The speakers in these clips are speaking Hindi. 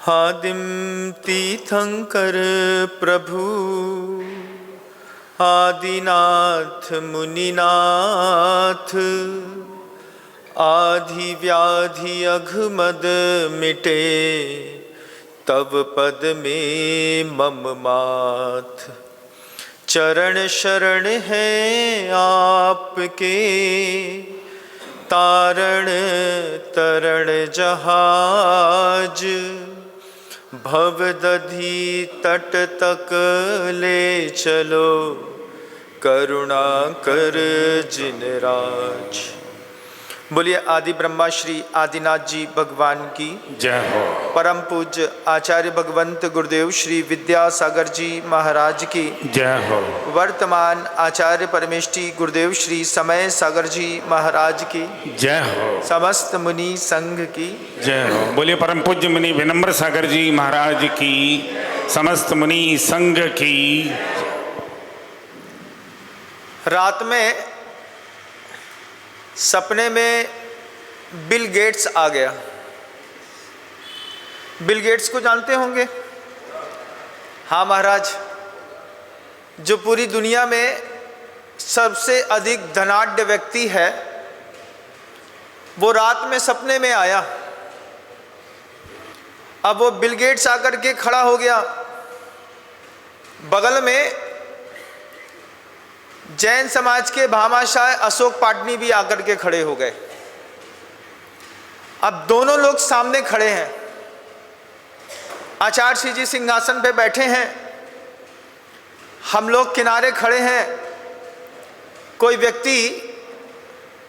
आदिम तीर्थंकर प्रभु आदिनाथ मुनिनाथ, आधि व्याधि अघमद मिटे, तब पद में मम माथ। चरण शरण है आपके, तारण तरण जहाज, भवदधि तट तक ले चलो, करुणा कर जिन राज। बोलिए आदि ब्रह्मा श्री आदिनाथ जी भगवान की जय हो। परम पूज्य आचार्य भगवंत गुरुदेव श्री विद्यासागर जी महाराज की जय हो। वर्तमान आचार्य परमेष्ठी गुरुदेव श्री समय सागर जी महाराज की जय हो। समस्त मुनि संघ की जय हो। बोलिए परम पूज्य मुनि विनम्र सागर जी महाराज की, समस्त मुनि संघ की। रात में सपने में बिल गेट्स आ गया। बिल गेट्स को जानते होंगे? हाँ महाराज, जो पूरी दुनिया में सबसे अधिक धनाढ्य व्यक्ति है, वो रात में सपने में आया। अब वो बिल गेट्स आकर के खड़ा हो गया। बगल में जैन समाज के भामाशाह अशोक पाटनी भी आकर के खड़े हो गए। अब दोनों लोग सामने खड़े हैं। आचार्य जी सिंहासन पे बैठे हैं, हम लोग किनारे खड़े हैं। कोई व्यक्ति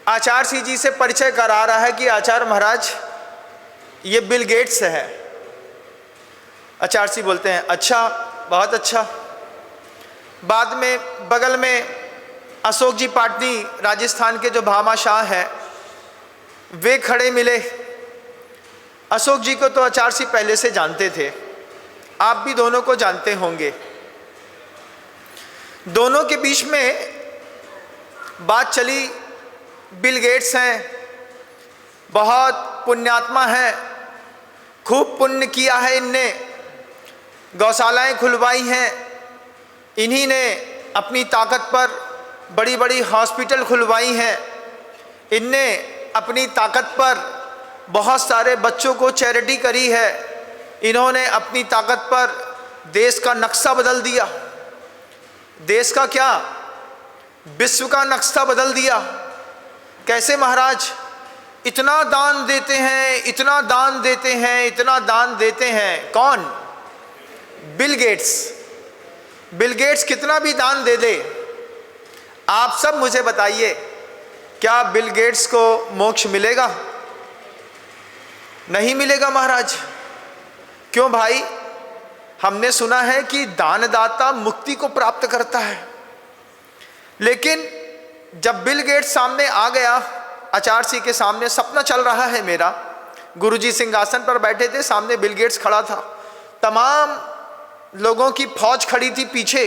आचार्य जी से परिचय करा रहा है कि आचार्य महाराज ये बिल गेट्स है। आचार्य जी बोलते हैं अच्छा, बहुत अच्छा। बाद में बगल में अशोक जी पाटनी राजस्थान के जो भामाशाह हैं, वे खड़े मिले। अशोक जी को तो आचार्य जी पहले से जानते थे, आप भी दोनों को जानते होंगे। दोनों के बीच में बात चली। बिल गेट्स हैं, बहुत पुण्यात्मा हैं, खूब पुण्य किया है इनने, गौशालाएं खुलवाई हैं इन्हीं ने, अपनी ताकत पर बड़ी बड़ी हॉस्पिटल खुलवाई हैं इनने, अपनी ताकत पर बहुत सारे बच्चों को चैरिटी करी है इन्होंने, अपनी ताकत पर देश का नक्शा बदल दिया। देश का क्या, विश्व का नक्शा बदल दिया। कैसे महाराज? इतना दान देते हैं, इतना दान देते हैं, इतना दान देते हैं। कौन? Bill Gates. बिल गेट्स कितना भी दान दे दे, आप सब मुझे बताइए, क्या बिल गेट्स को मोक्ष मिलेगा? नहीं मिलेगा महाराज। क्यों भाई? हमने सुना है कि दानदाता मुक्ति को प्राप्त करता है। लेकिन जब बिल गेट्स सामने आ गया, आचार्य जी के सामने सपना चल रहा है मेरा, गुरुजी सिंहासन पर बैठे थे, सामने बिल गेट्स खड़ा था, तमाम लोगों की फौज खड़ी थी पीछे,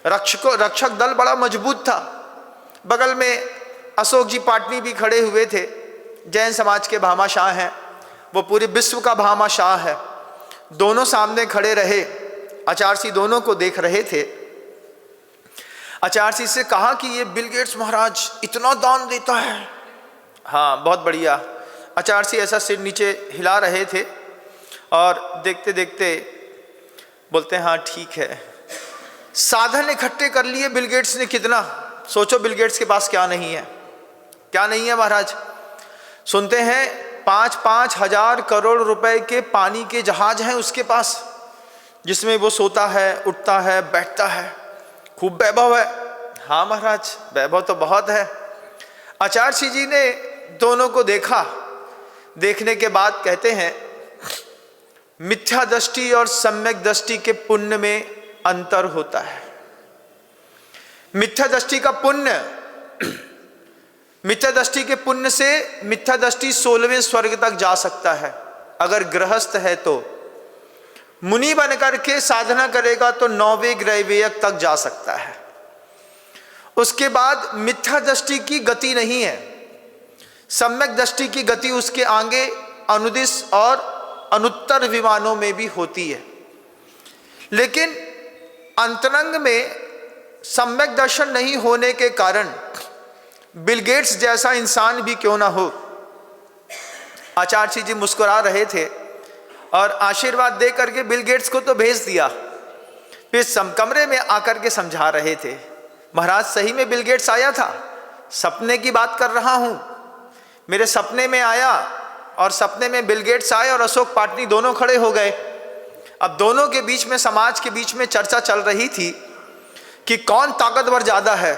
रक्षक दल बड़ा मजबूत था। बगल में अशोक जी पाटनी भी खड़े हुए थे, जैन समाज के भामाशाह हैं, वो पूरे विश्व का भामाशाह है। दोनों सामने खड़े रहे, आचार्य जी दोनों को देख रहे थे। आचार्य जी से कहा कि ये बिल गेट्स महाराज इतना दान देता है। हाँ बहुत बढ़िया। आचार्य जी ऐसा सिर नीचे हिला रहे थे और देखते देखते बोलते हैं हाँ ठीक है। साधन इकट्ठे कर लिए बिल गेट्स ने कितना। सोचो बिल गेट्स के पास क्या नहीं है, क्या नहीं है महाराज। सुनते हैं 5-5 हजार करोड़ रुपए के पानी के जहाज हैं उसके पास, जिसमें वो सोता है, उठता है, बैठता है, खूब वैभव है। हाँ महाराज, वैभव तो बहुत है। आचार्य जी ने दोनों को देखा, देखने के बाद कहते हैं मिथ्या दृष्टि और सम्यक दृष्टि के पुण्य में अंतर होता है। मिथ्या दृष्टि का पुण्य, मिथ्या दृष्टि के पुण्य से मिथ्या दृष्टि 16वें स्वर्ग तक जा सकता है। अगर गृहस्थ है तो, मुनि बनकर के साधना करेगा तो 9वें ग्रैवेयक तक जा सकता है। उसके बाद मिथ्या दृष्टि की गति नहीं है, सम्यक दृष्टि की गति उसके आगे अनुदिश और अनुत्तर विमानों में भी होती है। लेकिन अंतरंग में सम्यक दर्शन नहीं होने के कारण बिल गेट्स जैसा इंसान भी क्यों ना हो, आचार्य जी मुस्कुरा रहे थे और आशीर्वाद दे करके बिल गेट्स को तो भेज दिया, फिर कमरे में आकर के समझा रहे थे, महाराज सही में बिल गेट्स आया था, सपने की बात कर रहा हूं, मेरे सपने में आया और सपने में बिल गेट्स आए और अशोक पाटनी दोनों खड़े हो गए। अब दोनों के बीच में, समाज के बीच में चर्चा चल रही थी कि कौन ताकतवर ज्यादा है।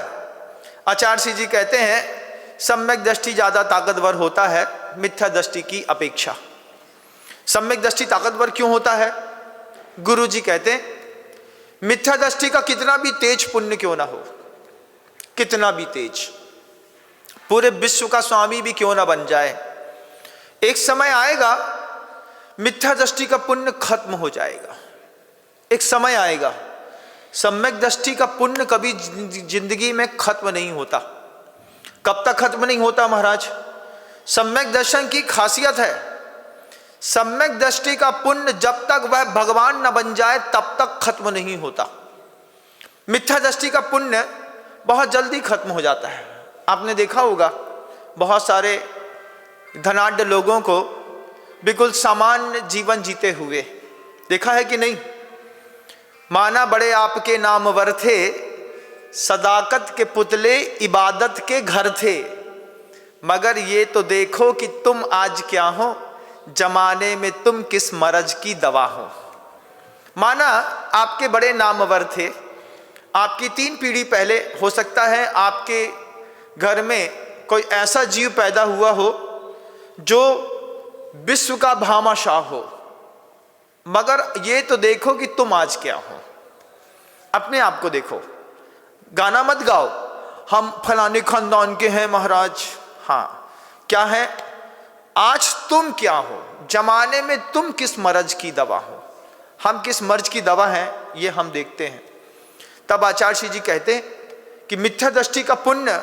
आचार्य जी कहते हैं सम्यक दृष्टि ज्यादा ताकतवर होता है मिथ्या दृष्टि की अपेक्षा। सम्यक दृष्टि ताकतवर क्यों होता है? गुरु जी कहते हैं मिथ्या दृष्टि का कितना भी तेज पुण्य क्यों ना हो, कितना भी तेज, पूरे विश्व का स्वामी भी क्यों ना बन जाए, एक समय आएगा मिथ्या दृष्टि का पुण्य खत्म हो जाएगा। एक समय आएगा, सम्यक दृष्टि का पुण्य कभी जिंदगी में खत्म नहीं होता। कब तक खत्म नहीं होता महाराज? सम्यक दर्शन की खासियत है, सम्यक दृष्टि का पुण्य जब तक वह भगवान न बन जाए तब तक खत्म नहीं होता। मिथ्या दृष्टि का पुण्य बहुत जल्दी खत्म हो जाता है। आपने देखा होगा बहुत सारे धनाढ्य लोगों को बिल्कुल सामान्य जीवन जीते हुए देखा है कि नहीं? माना बड़े आपके नामवर थे, सदाकत के पुतले इबादत के घर थे, मगर ये तो देखो कि तुम आज क्या हो, जमाने में तुम किस मरज की दवा हो। माना आपके बड़े नामवर थे, आपकी 3 पीढ़ी पहले हो सकता है आपके घर में कोई ऐसा जीव पैदा हुआ हो जो विश्व का भामाशाह हो, मगर ये तो देखो कि तुम आज क्या हो। अपने आप को देखो, गाना मत गाओ हम फलाने खानदान के हैं महाराज, हाँ क्या है, आज तुम क्या हो, जमाने में तुम किस मर्ज की दवा हो। हम किस मर्ज की दवा हैं ये हम देखते हैं। तब आचार्य जी कहते हैं कि मिथ्या दृष्टि का पुण्य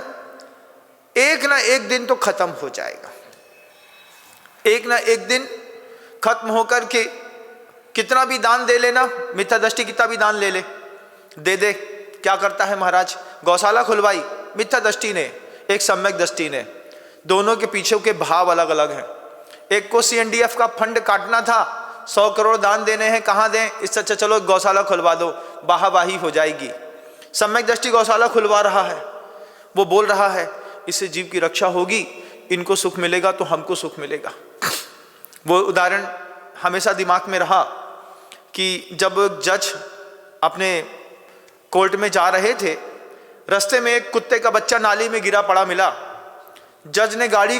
एक ना एक दिन तो खत्म हो जाएगा, एक ना एक दिन खत्म होकर के कितना भी दान दे लेना, मिथ्या दृष्टि कितना भी दान ले ले, दे दे, क्या करता है महाराज? गौशाला खुलवाई मिथ्या दृष्टि ने, एक सम्यक दृष्टि ने, दोनों के पीछे के भाव अलग अलग हैं। एक को CNDF का फंड काटना था, 100 करोड़ दान देने हैं, कहाँ दें, इससे अच्छा चलो गौशाला खुलवा दो, वाहवाही हो जाएगी। सम्यक दृष्टि गौशाला खुलवा रहा है, वो बोल रहा है इससे जीव की रक्षा होगी, इनको सुख मिलेगा तो हमको सुख मिलेगा। वो उदाहरण हमेशा दिमाग में रहा कि जब जज अपने कोर्ट में जा रहे थे, रास्ते में एक कुत्ते का बच्चा नाली में गिरा पड़ा मिला। जज ने गाड़ी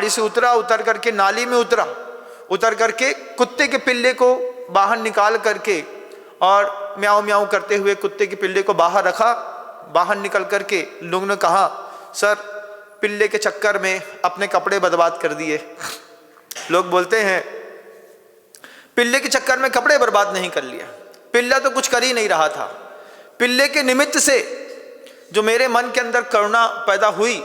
से उतर करके नाली में उतर करके कुत्ते के पिल्ले को बाहर निकाल करके और म्याऊं म्याऊं करते हुए कुत्ते के पिल्ले को बाहर रखा। बाहर निकल करके लोगों ने कहा सर पिल्ले के चक्कर में अपने कपड़े बर्बाद कर दिए। लोग बोलते हैं पिल्ले के चक्कर में कपड़े बर्बाद नहीं कर लिया, पिल्ला तो कुछ कर ही नहीं रहा था, पिल्ले के निमित्त से जो मेरे मन के अंदर करुणा पैदा हुई,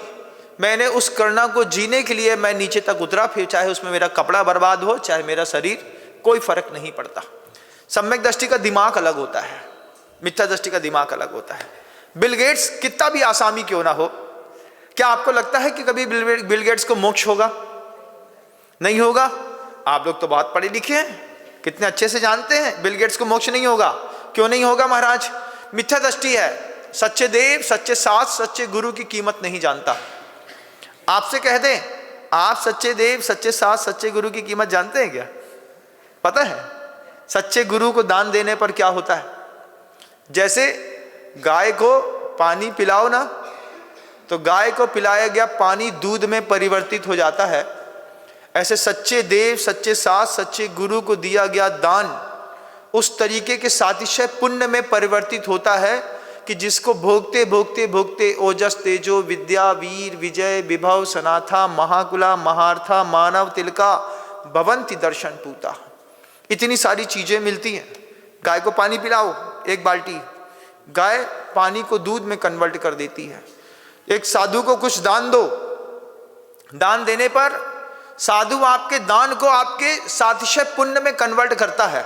मैंने उस करुणा को जीने के लिए मैं नीचे तक उतरा, फिर चाहे उसमें मेरा कपड़ा बर्बाद हो चाहे मेरा शरीर, कोई फर्क नहीं पड़ता। सम्यक दृष्टि का दिमाग अलग होता है, मिथ्या दृष्टि का दिमाग अलग होता है। बिल गेट्स कितना भी आसामी क्यों ना हो, क्या आपको लगता है कि कभी बिल गेट्स को मोक्ष होगा? नहीं होगा। आप लोग तो बहुत पढ़े लिखे हैं, कितने अच्छे से जानते हैं बिल गेट्स को मोक्ष नहीं होगा। क्यों नहीं होगा महाराज? मिथ्या दृष्टि है, सच्चे देव, सच्चे शास्त्र, सच्चे गुरु की कीमत नहीं जानता। आपसे कह दें आप सच्चे देव, सच्चे शास्त्र, सच्चे गुरु की कीमत जानते हैं क्या? पता है सच्चे गुरु को दान देने पर क्या होता है? जैसे गाय को पानी पिलाओ ना, तो गाय को पिलाया गया पानी दूध में परिवर्तित हो जाता है, ऐसे सच्चे देव, सच्चे शास्त्र, सच्चे गुरु को दिया गया दान उस तरीके के सातिशय पुण्य में परिवर्तित होता है कि जिसको भोगते भोगते भोगते ओजस तेजो विद्या वीर विजय विभव सनाथा महाकुला महार्था मानव तिलका भवंति दर्शन पूता, इतनी सारी चीजें मिलती हैं। गाय को पानी पिलाओ, एक बाल्टी, गाय पानी को दूध में कन्वर्ट कर देती है। एक साधु को कुछ दान दो, दान देने पर साधु आपके दान को आपके सातिशय पुण्य में कन्वर्ट करता है।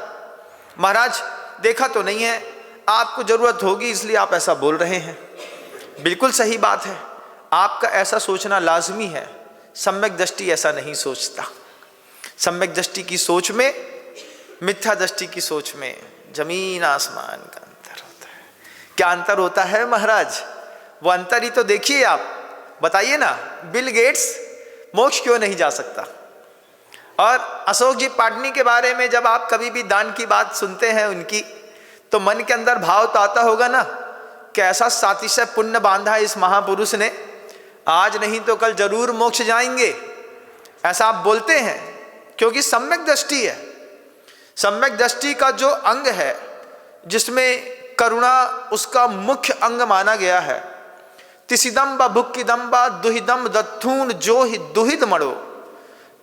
महाराज देखा तो नहीं है, आपको जरूरत होगी इसलिए आप ऐसा बोल रहे हैं। बिल्कुल सही बात है, आपका ऐसा सोचना लाजमी है। सम्यक दृष्टि ऐसा नहीं सोचता। सम्यक दृष्टि की सोच में, मिथ्या दृष्टि की सोच में जमीन आसमान का अंतर होता है। क्या अंतर होता है महाराज? वो अंतर ही तो देखिए आप। बताइए ना, बिल गेट्स मोक्ष क्यों नहीं जा सकता? और अशोक जी पाटनी के बारे में जब आप कभी भी दान की बात सुनते हैं उनकी, तो मन के अंदर भाव तो आता होगा ना कि ऐसा सातिशय पुण्य बांधा इस महापुरुष ने, आज नहीं तो कल जरूर मोक्ष जाएंगे, ऐसा आप बोलते हैं। क्योंकि सम्यक दृष्टि है। सम्यक दृष्टि का जो अंग है, जिसमें करुणा उसका मुख्य अंग माना गया है। तिसिदम्ब भुक्किदम्बा दुहिदम दत्थून जो ही दुहिद मड़ो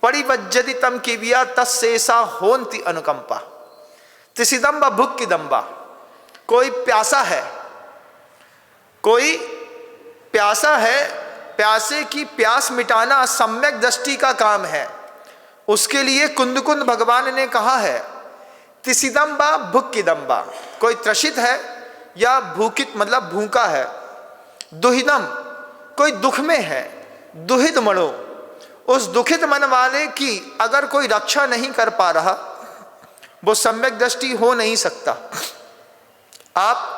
परिवज्जति तम किविया तस्सेसा होन्ति अनुकंपा। तिसिदम्ब भुक्किदम्बा, कोई प्यासा है, कोई प्यासा है, प्यासे की प्यास मिटाना सम्यक दृष्टि का काम है। उसके लिए कुंदकुंद भगवान ने कहा है तिसिदम्बा भुक्किदम्बा, कोई त्रसित है या भूखित मतलब भूखा है। दुहिदम, कोई दुख में है। दुहिद मणो, उस दुखित मन वाले की अगर कोई रक्षा नहीं कर पा रहा, वो सम्यक दृष्टि हो नहीं सकता। आप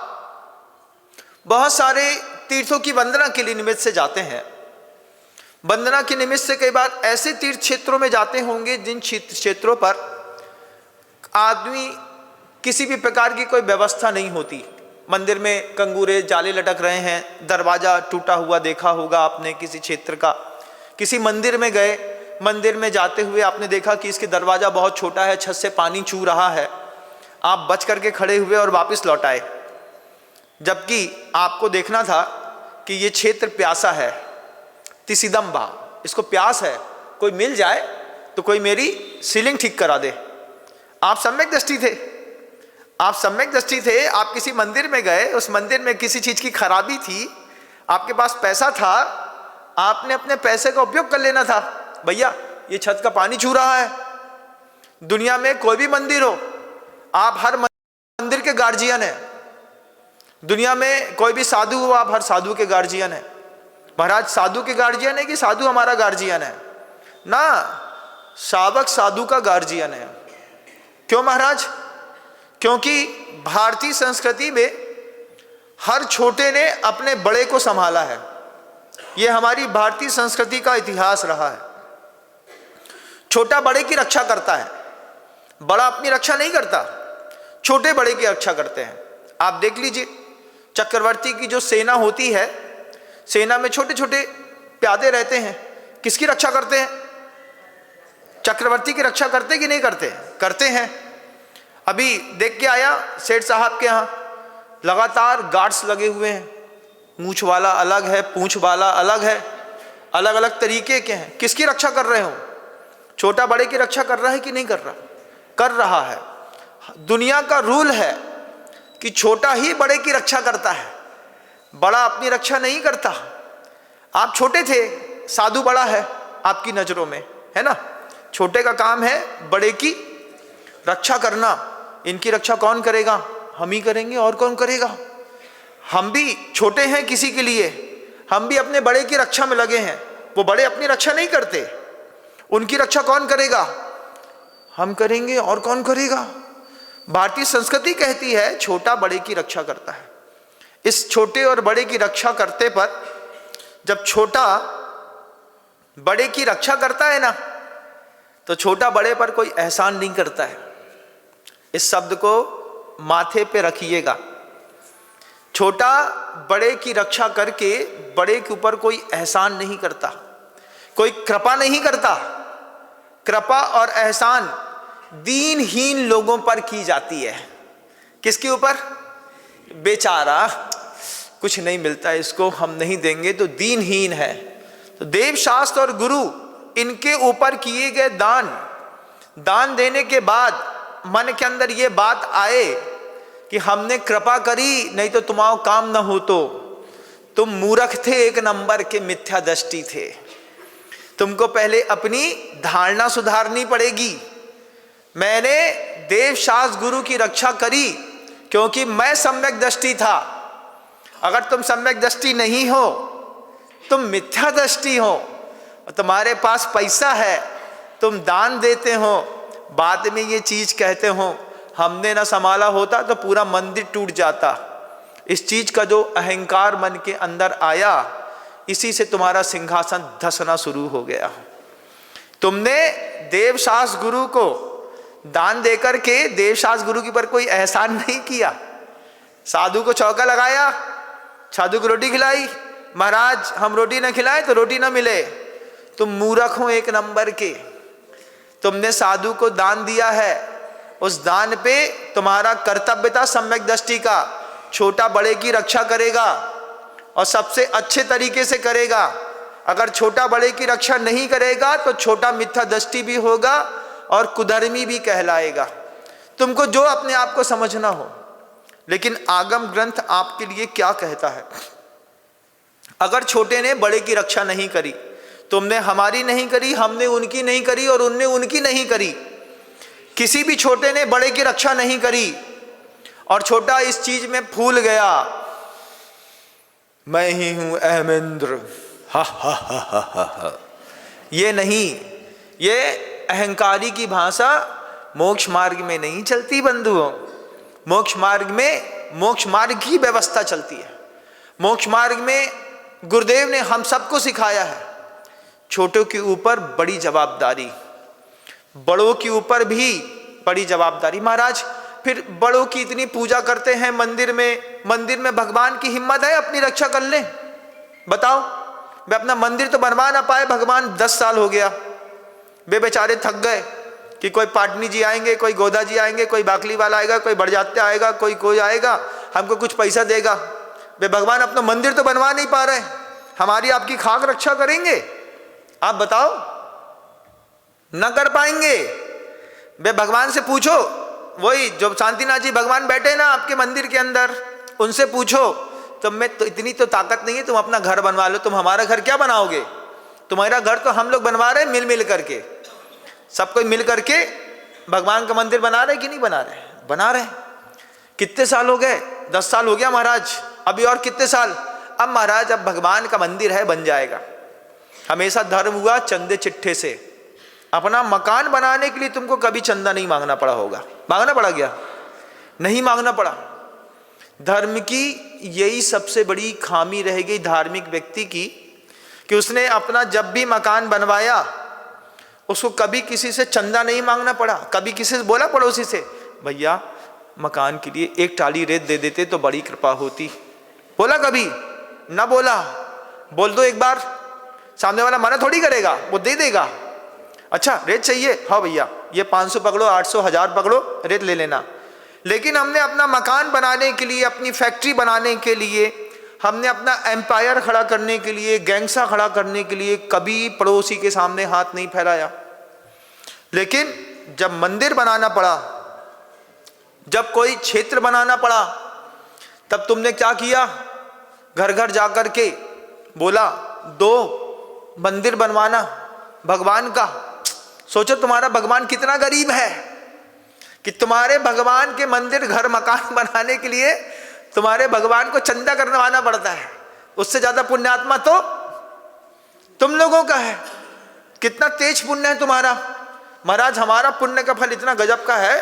बहुत सारे तीर्थों की वंदना के लिए निमित्त से जाते हैं। वंदना के निमित्त से कई बार ऐसे तीर्थ क्षेत्रों में जाते होंगे जिन क्षेत्रों पर आदमी किसी भी प्रकार की कोई व्यवस्था नहीं होती। मंदिर में कंगूरे जाले लटक रहे हैं, दरवाजा टूटा हुआ देखा होगा आपने किसी क्षेत्र का। किसी मंदिर में गए, मंदिर में जाते हुए आपने देखा कि इसके दरवाजा बहुत छोटा है, छत से पानी चू रहा है। आप बच करके खड़े हुए और वापस लौट आए, जबकि आपको देखना था कि ये क्षेत्र प्यासा है। तिसिदम्बा, इसको प्यास है, कोई मिल जाए तो कोई मेरी सीलिंग ठीक करा दे। आप सम्यक दृष्टि थे, आप सम्यक दृष्टि थे। आप किसी मंदिर में गए, उस मंदिर में किसी चीज की खराबी थी, आपके पास पैसा था, आपने अपने पैसे का उपयोग कर लेना था। भैया ये छत का पानी छू रहा है। दुनिया में कोई भी मंदिर हो, आप हर मंदिर के गार्जियन हैं। दुनिया में कोई भी साधु हो, आप हर साधु के गार्जियन हैं। महाराज साधु के गार्जियन है कि साधु हमारा गार्जियन है? ना, शावक साधु का गार्जियन है। क्यों महाराज? क्योंकि भारतीय संस्कृति में हर छोटे ने अपने बड़े को संभाला है। यह हमारी भारतीय संस्कृति का इतिहास रहा है। छोटा बड़े की रक्षा करता है, बड़ा अपनी रक्षा नहीं करता, छोटे बड़े की रक्षा करते हैं। आप देख लीजिए, चक्रवर्ती की जो सेना होती है, सेना में छोटे छोटे प्यादे रहते हैं, किसकी रक्षा करते हैं? चक्रवर्ती की रक्षा करते कि नहीं करते? करते हैं। अभी देख के आया सेठ साहब के यहाँ लगातार गार्ड्स लगे हुए हैं। मूंछ वाला अलग है, पूंछ वाला अलग है, अलग अलग तरीके के हैं। किसकी रक्षा कर रहे हो? छोटा बड़े की रक्षा कर रहा है कि नहीं कर रहा? कर रहा है। दुनिया का रूल है कि छोटा ही बड़े की रक्षा करता है, बड़ा अपनी रक्षा नहीं करता। आप छोटे थे, साधु बड़ा है आपकी नजरों में, है ना? छोटे का काम है बड़े की रक्षा करना। इनकी रक्षा कौन करेगा? हम ही करेंगे, और कौन करेगा? हम भी छोटे हैं किसी के लिए, हम भी अपने बड़े की रक्षा में लगे हैं। वो बड़े अपनी रक्षा नहीं करते, उनकी रक्षा कौन करेगा? हम करेंगे, और कौन करेगा? भारतीय संस्कृति कहती है छोटा बड़े की रक्षा करता है। इस छोटे और बड़े की रक्षा करते पर, जब छोटा बड़े की रक्षा करता है ना, तो छोटा बड़े पर कोई एहसान नहीं करता है। इस शब्द को माथे पे रखिएगा। छोटा बड़े की रक्षा करके बड़े के ऊपर कोई एहसान नहीं करता, कोई कृपा नहीं करता। कृपा और एहसान दीनहीन लोगों पर की जाती है। किसके ऊपर? बेचारा कुछ नहीं मिलता है, इसको हम नहीं देंगे तो दीनहीन है। तो देव शास्त्र और गुरु इनके ऊपर किए गए दान देने के बाद मन के अंदर ये बात आए कि हमने कृपा करी, नहीं तो तुम्हारा काम न हो, तो तुम मूर्ख थे, एक नंबर के मिथ्या दृष्टि थे। तुमको पहले अपनी धारणा सुधारनी पड़ेगी। मैंने देव शास्त्र गुरु की रक्षा करी क्योंकि मैं सम्यक दृष्टि था। अगर तुम सम्यक दृष्टि नहीं हो, तुम मिथ्या दृष्टि हो, और तुम्हारे पास पैसा है, तुम दान देते हो, बाद में ये चीज कहते हो हमने ना संभाला होता तो पूरा मंदिर टूट जाता। इस चीज का जो अहंकार मन के अंदर आया, इसी से तुम्हारा सिंहासन धंसना शुरू हो गया। तुमने देव शास्त्र गुरु को दान देकर के देव शास्त्र गुरु के ऊपर कोई एहसान नहीं किया। साधु को चौका लगाया, साधु को रोटी खिलाई, महाराज हम रोटी ना खिलाए तो रोटी ना मिले। तुम मूर्ख हो एक नंबर के। तुमने साधु को दान दिया है, उस दान पे तुम्हारा कर्तव्य था सम्यक दृष्टि का, छोटा बड़े की रक्षा करेगा और सबसे अच्छे तरीके से करेगा। अगर छोटा बड़े की रक्षा नहीं करेगा तो छोटा मिथ्या दृष्टि भी होगा और कुधर्मी भी कहलाएगा। तुमको जो अपने आप को समझना हो। लेकिन आगम ग्रंथ आपके लिए क्या कहता है? अगर छोटे ने बड़े की रक्षा नहीं करी, तुमने हमारी नहीं करी, हमने उनकी नहीं करी और उनने उनकी नहीं करी, किसी भी छोटे ने बड़े की रक्षा नहीं करी और छोटा इस चीज में फूल गया, मैं ही हूं अहमेंद्र, हा हा हा हा हा। ये नहीं, ये अहंकारी की भाषा मोक्ष मार्ग में नहीं चलती बंधुओं। मोक्ष मार्ग में मोक्ष मार्ग की व्यवस्था चलती है। मोक्ष मार्ग में गुरुदेव ने हम सबको सिखाया है, छोटों के ऊपर बड़ी जवाबदारी, बड़ों के ऊपर भी बड़ी जवाबदारी। महाराज फिर बड़ों की इतनी पूजा करते हैं मंदिर में भगवान की हिम्मत है अपनी रक्षा कर ले? बताओ, वे अपना मंदिर तो बनवा ना पाए, भगवान 10 साल हो गया, वे बेचारे थक गए कि कोई पाटनी जी आएंगे, कोई गोदा जी आएंगे, कोई बाकली वाला आएगा, कोई बड़जात्या आएगा, कोई आएगा, हमको कुछ पैसा देगा। वे भगवान अपना मंदिर तो बनवा नहीं पा रहे, हमारी आपकी खाक रक्षा करेंगे? आप बताओ, न कर पाएंगे। वे भगवान से पूछो, वही जो शांतिनाथ जी भगवान बैठे ना आपके मंदिर के अंदर, उनसे पूछो, तुम में तो इतनी तो ताकत नहीं है, तुम अपना घर बनवा लो। तुम हमारा घर क्या बनाओगे? तुम्हारा घर तो हम लोग बनवा रहे हैं मिल करके, सब कोई मिल करके भगवान का मंदिर बना रहे कि नहीं बना रहे? बना रहे। कितने साल हो गए? 10 साल हो गया महाराज, अभी और कितने साल? अब महाराज अब भगवान का मंदिर है, बन जाएगा। हमेशा धर्म हुआ चंदे चिट्ठे से। अपना मकान बनाने के लिए तुमको कभी चंदा नहीं मांगना पड़ा होगा। मांगना पड़ा क्या? नहीं मांगना पड़ा। धर्म की यही सबसे बड़ी खामी रह गई धार्मिक व्यक्ति की, कि उसने अपना जब भी मकान बनवाया उसको कभी किसी से चंदा नहीं मांगना पड़ा। कभी किसी से बोला पड़ोसी से, भैया मकान के लिए 1 टाली रेत दे देते तो बड़ी कृपा होती? बोला कभी? ना बोला। बोल दो एक बार, सामने वाला मना थोड़ी करेगा, वो दे देगा। अच्छा रेत चाहिए, हाँ भैया ये 500 पकड़ो, 800, 1000 पकड़ो, रेत ले लेना। लेकिन हमने अपना मकान बनाने के लिए, अपनी फैक्ट्री बनाने के लिए, हमने अपना एम्पायर खड़ा करने के लिए, गैंगसा खड़ा करने के लिए कभी पड़ोसी के सामने हाथ नहीं फैलाया। लेकिन जब मंदिर बनाना पड़ा, जब कोई क्षेत्र बनाना पड़ा, तब तुमने क्या किया? घर घर जाकर के बोला 2 मंदिर बनवाना भगवान का। सोचो तुम्हारा भगवान कितना गरीब है कि तुम्हारे भगवान के मंदिर, घर, मकान बनाने के लिए तुम्हारे भगवान को चंदा करवाना पड़ता है। उससे ज्यादा पुण्यात्मा तो तुम लोगों का है। कितना तेज पुण्य है तुम्हारा। महाराज हमारा पुण्य का फल इतना गजब का है,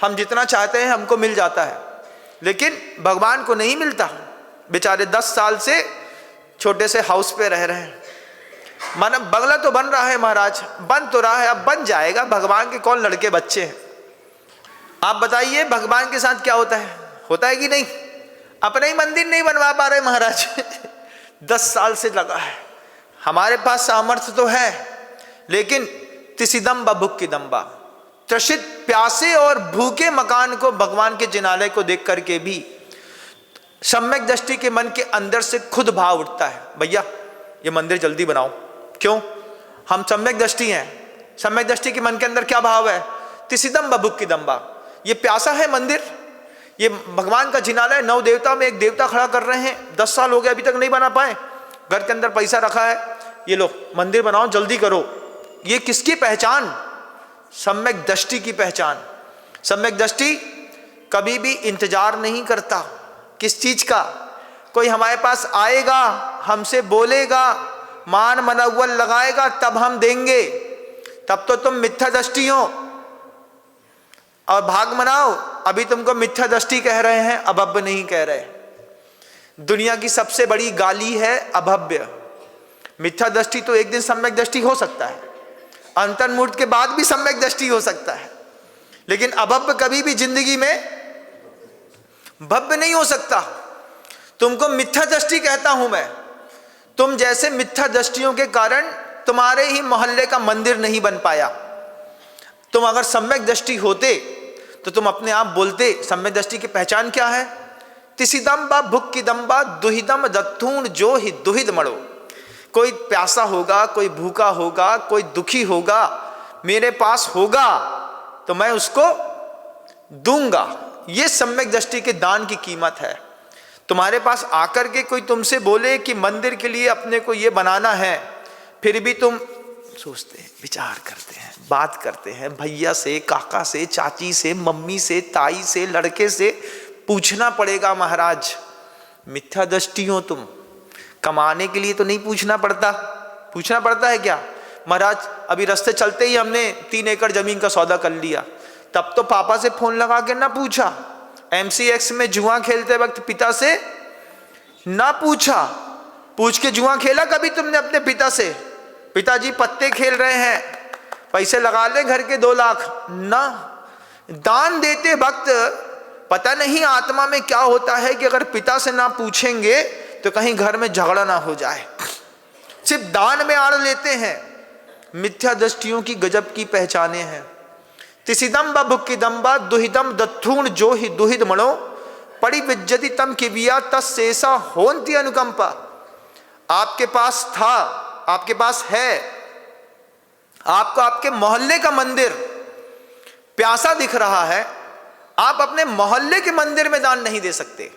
हम जितना चाहते हैं हमको मिल जाता है, लेकिन भगवान को नहीं मिलता। बेचारे 10 साल से छोटे से हाउस पे रह रहे हैं। माना बंगला तो बन रहा है महाराज, बन तो रहा है, अब बन जाएगा। भगवान के कौन लड़के बच्चे हैं? आप बताइए भगवान के साथ क्या होता है? होता है कि नहीं? अपने ही मंदिर नहीं बनवा पा रहे महाराज। 10 साल से लगा है। हमारे पास सामर्थ्य तो है, लेकिन तिसिदम्बा भुक्किदम्बा, त्रसित प्यासे और भूखे मकान को, भगवान के जिनालय को देख करके भी सम्यक दृष्टि के मन के अंदर से खुद भाव उठता है, भैया ये मंदिर जल्दी बनाओ। क्यों? हम सम्यक दृष्टि हैं। सम्यक दृष्टि के मन के अंदर क्या भाव है? तिसिदम्बा भुक्किदम्बा, ये प्यासा है मंदिर, ये भगवान का जिनालय, 9 देवता में एक देवता खड़ा कर रहे हैं। 10 साल हो गए अभी तक नहीं बना पाए। घर के अंदर पैसा रखा है, ये लो मंदिर बनाओ जल्दी करो। ये किसकी पहचान? सम्यक दृष्टि की पहचान। सम्यक दृष्टि कभी भी इंतजार नहीं करता। किस चीज का? कोई हमारे पास आएगा, हमसे बोलेगा, मान मनव्वल लगाएगा, तब हम देंगे। तब तो तुम मिथ्या दृष्टि हो और भाग मनाओ। अभी तुमको मिथ्या दृष्टि कह रहे हैं, अभव्य नहीं कह रहे। दुनिया की सबसे बड़ी गाली है अभव्य। मिथ्या दृष्टि तो एक दिन सम्यक दृष्टि हो सकता है, अंतर्मुहूर्त के बाद भी सम्यक दृष्टि हो सकता है, लेकिन अभव्य कभी भी जिंदगी में भव्य नहीं हो सकता। तुमको मिथ्या दृष्टि कहता हूं मैं। तुम जैसे मिथ्या दृष्टियों के कारण तुम्हारे ही मोहल्ले का मंदिर नहीं बन पाया। तुम अगर सम्यक दृष्टि होते तो तुम अपने आप बोलते। सम्यक दृष्टि की पहचान क्या है? तिसिदम्बा भुक्किदम्बा दुहिदम दत्थूण जो ही दुहिद मड़ो। कोई प्यासा होगा, कोई भूखा होगा, कोई दुखी होगा, मेरे पास होगा तो मैं उसको दूंगा। ये सम्यक दृष्टि के दान की कीमत है। तुम्हारे पास आकर के कोई तुमसे बोले कि मंदिर के लिए अपने को ये बनाना है, फिर भी तुम सोचते हैं, विचार करते हैं, बात करते हैं, भैया से, काका से, चाची से, मम्मी से, ताई से, लड़के से पूछना पड़ेगा। महाराज मिथ्या दृष्टि हो तुम। कमाने के लिए तो नहीं पूछना पड़ता। पूछना पड़ता है क्या? महाराज अभी रास्ते चलते ही हमने 3 एकड़ जमीन का सौदा कर लिया। तब तो पापा से फोन लगा के ना पूछा। MCX में जुआ खेलते वक्त पिता से ना पूछा। पूछ के जुआ खेला कभी तुमने अपने पिता से? पिताजी पत्ते खेल रहे हैं, पैसे लगा ले घर के 2 लाख ना। दान देते वक्त पता नहीं आत्मा में क्या होता है कि अगर पिता से ना पूछेंगे तो कहीं घर में झगड़ा ना हो जाए। सिर्फ दान में आड़ लेते हैं। मिथ्या दृष्टियों की गजब की पहचाने हैं। तिसिदम्बा भुक्किदम्बा दुहिदम दत्थूण जो ही दुहिद मणो परिविज्जति तम किविया तस्सेसा होन्ति अनुकंपा। आपके पास था, आपके पास है, आपको आपके मोहल्ले का मंदिर प्यासा दिख रहा है, आप अपने मोहल्ले के मंदिर में दान नहीं दे सकते।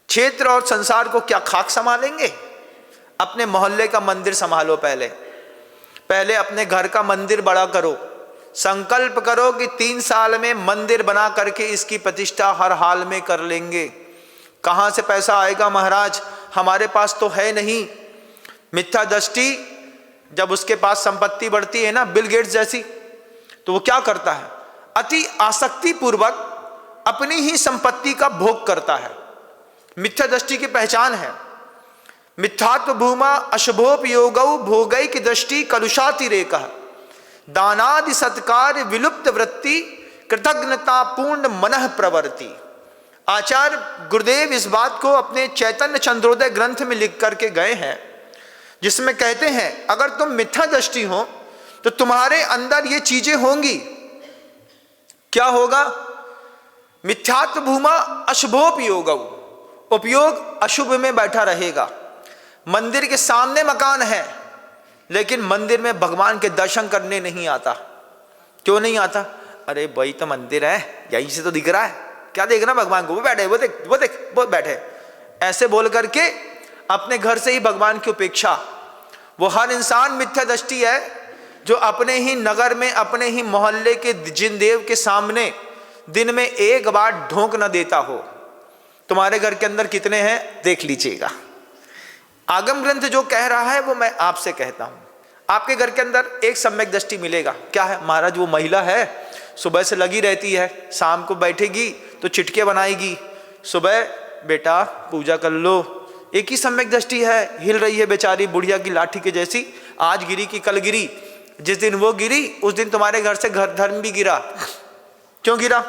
क्षेत्र और संसार को क्या खाक संभालेंगे? अपने मोहल्ले का मंदिर संभालो। पहले अपने घर का मंदिर बड़ा करो। संकल्प करो कि 3 साल में मंदिर बना करके इसकी प्रतिष्ठा हर हाल में कर लेंगे। कहां से पैसा आएगा महाराज? हमारे पास तो है नहीं। मिथ्या दृष्टि जब उसके पास संपत्ति बढ़ती है ना, बिल गेट्स जैसी, तो वो क्या करता है? अति आसक्ति पूर्वक अपनी ही संपत्ति का भोग करता है। मिथ्या दृष्टि की पहचान है। मिथ्यात्व भूमा अशुभोपयोगौ भोगैक दृष्टि कलुषातिरेकः दानादि सत्कार विलुप्त वृत्ति कृतज्ञता पूर्ण मनः प्रवृत्ति। आचार्य गुरुदेव इस बात को अपने चैतन्य चंद्रोदय ग्रंथ में लिख करके गए हैं, जिसमें कहते हैं अगर तुम मिथ्या दृष्टि हो तो तुम्हारे अंदर ये चीजें होंगी। क्या होगा? मिथ्यात्व भूमा अशुभोपयोग, उपयोग अशुभ में बैठा रहेगा। मंदिर के सामने मकान है लेकिन मंदिर में भगवान के दर्शन करने नहीं आता। क्यों नहीं आता? अरे भाई तो मंदिर है, यहीं से तो दिख रहा है, क्या देखना भगवान को? वो बैठे, वो देख वो बैठे। ऐसे बोल करके अपने घर से ही भगवान की उपेक्षा। वो हर इंसान मिथ्या दृष्टि है जो अपने ही नगर में, अपने ही मोहल्ले के जिन देव के सामने दिन में 1 बार ढोंक न देता हो। तुम्हारे घर के अंदर कितने हैं देख लीजिएगा। आगम ग्रंथ जो कह रहा है वो मैं आपसे कहता हूं। आपके घर के अंदर एक सम्यक दृष्टि मिलेगा। क्या है महाराज? वो महिला है, सुबह से लगी रहती है, शाम को बैठेगी तो चिटके बनाएगी। सुबह बेटा पूजा कर लो। एक ही सम्यक दृष्टि है, हिल रही है बेचारी बुढ़िया की लाठी के जैसी। आज गिरी कि कल गिरी। जिस दिन वो गिरी उस दिन तुम्हारे घर से घर धर्म भी गिरा। क्यों गिरा?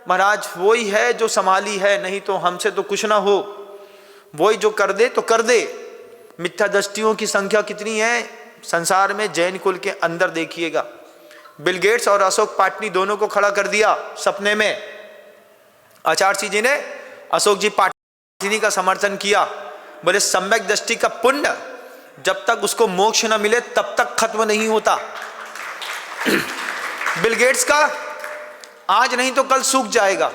महाराज वही है जो संभाली है, नहीं तो हमसे तो कुछ ना हो। वही जो कर दे तो कर दे। मिथ्या दृष्टियों की संख्या कितनी है संसार में? जैन कुल के अंदर देखिएगा। बिल गेट्स और अशोक पाटनी दोनों को खड़ा कर दिया सपने में। आचार्य जी ने अशोक जी पाटनी का समर्थन किया। बोले सम्यक दृष्टि का पुण्य जब तक उसको मोक्ष न मिले तब तक खत्म नहीं होता। बिल गेट्स का आज नहीं तो कल सूख जाएगा।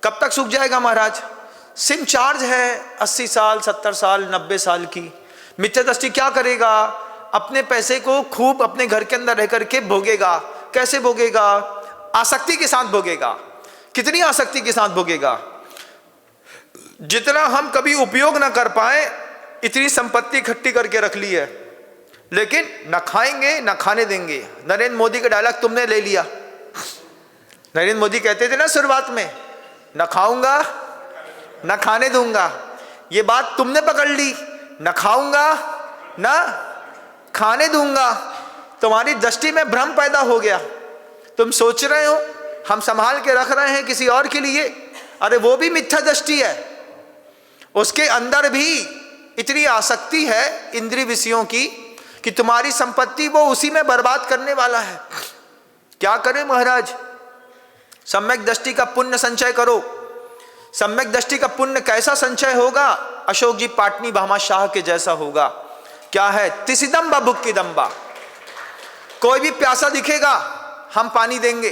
कब तक सूख जाएगा महाराज? सिम चार्ज है 80 साल, 70 साल, 90 साल की। मिथ्या दृष्टि क्या करेगा? अपने पैसे को खूब अपने घर के अंदर रह करके भोगेगा। कैसे भोगेगा? आसक्ति के साथ भोगेगा। कितनी आसक्ति के साथ भोगेगा? जितना हम कभी उपयोग ना कर पाए इतनी संपत्ति इकट्ठी करके रख ली है, लेकिन ना खाएंगे ना खाने देंगे। नरेंद्र मोदी का डायलॉग तुमने ले लिया। नरेंद्र मोदी कहते थे ना शुरुआत में, ना खाऊंगा ना खाने दूंगा। ये बात तुमने पकड़ ली, ना खाऊंगा ना खाने दूंगा। तुम्हारी दृष्टि में भ्रम पैदा हो गया। तुम सोच रहे हो हम संभाल के रख रहे हैं किसी और के लिए, अरे वो भी मिथ्या दृष्टि है। उसके अंदर भी इतनी आसक्ति है इंद्रिय विषयों की कि तुम्हारी संपत्ति वो उसी में बर्बाद करने वाला है। क्या करें महाराज? सम्यक दृष्टि का पुण्य संचय करो। सम्यक दृष्टि का पुण्य कैसा संचय होगा? अशोक जी पाटनी भामा शाह के जैसा होगा। क्या है? तिसिदम्बा भुक्की दम्बा। कोई भी प्यासा दिखेगा हम पानी देंगे,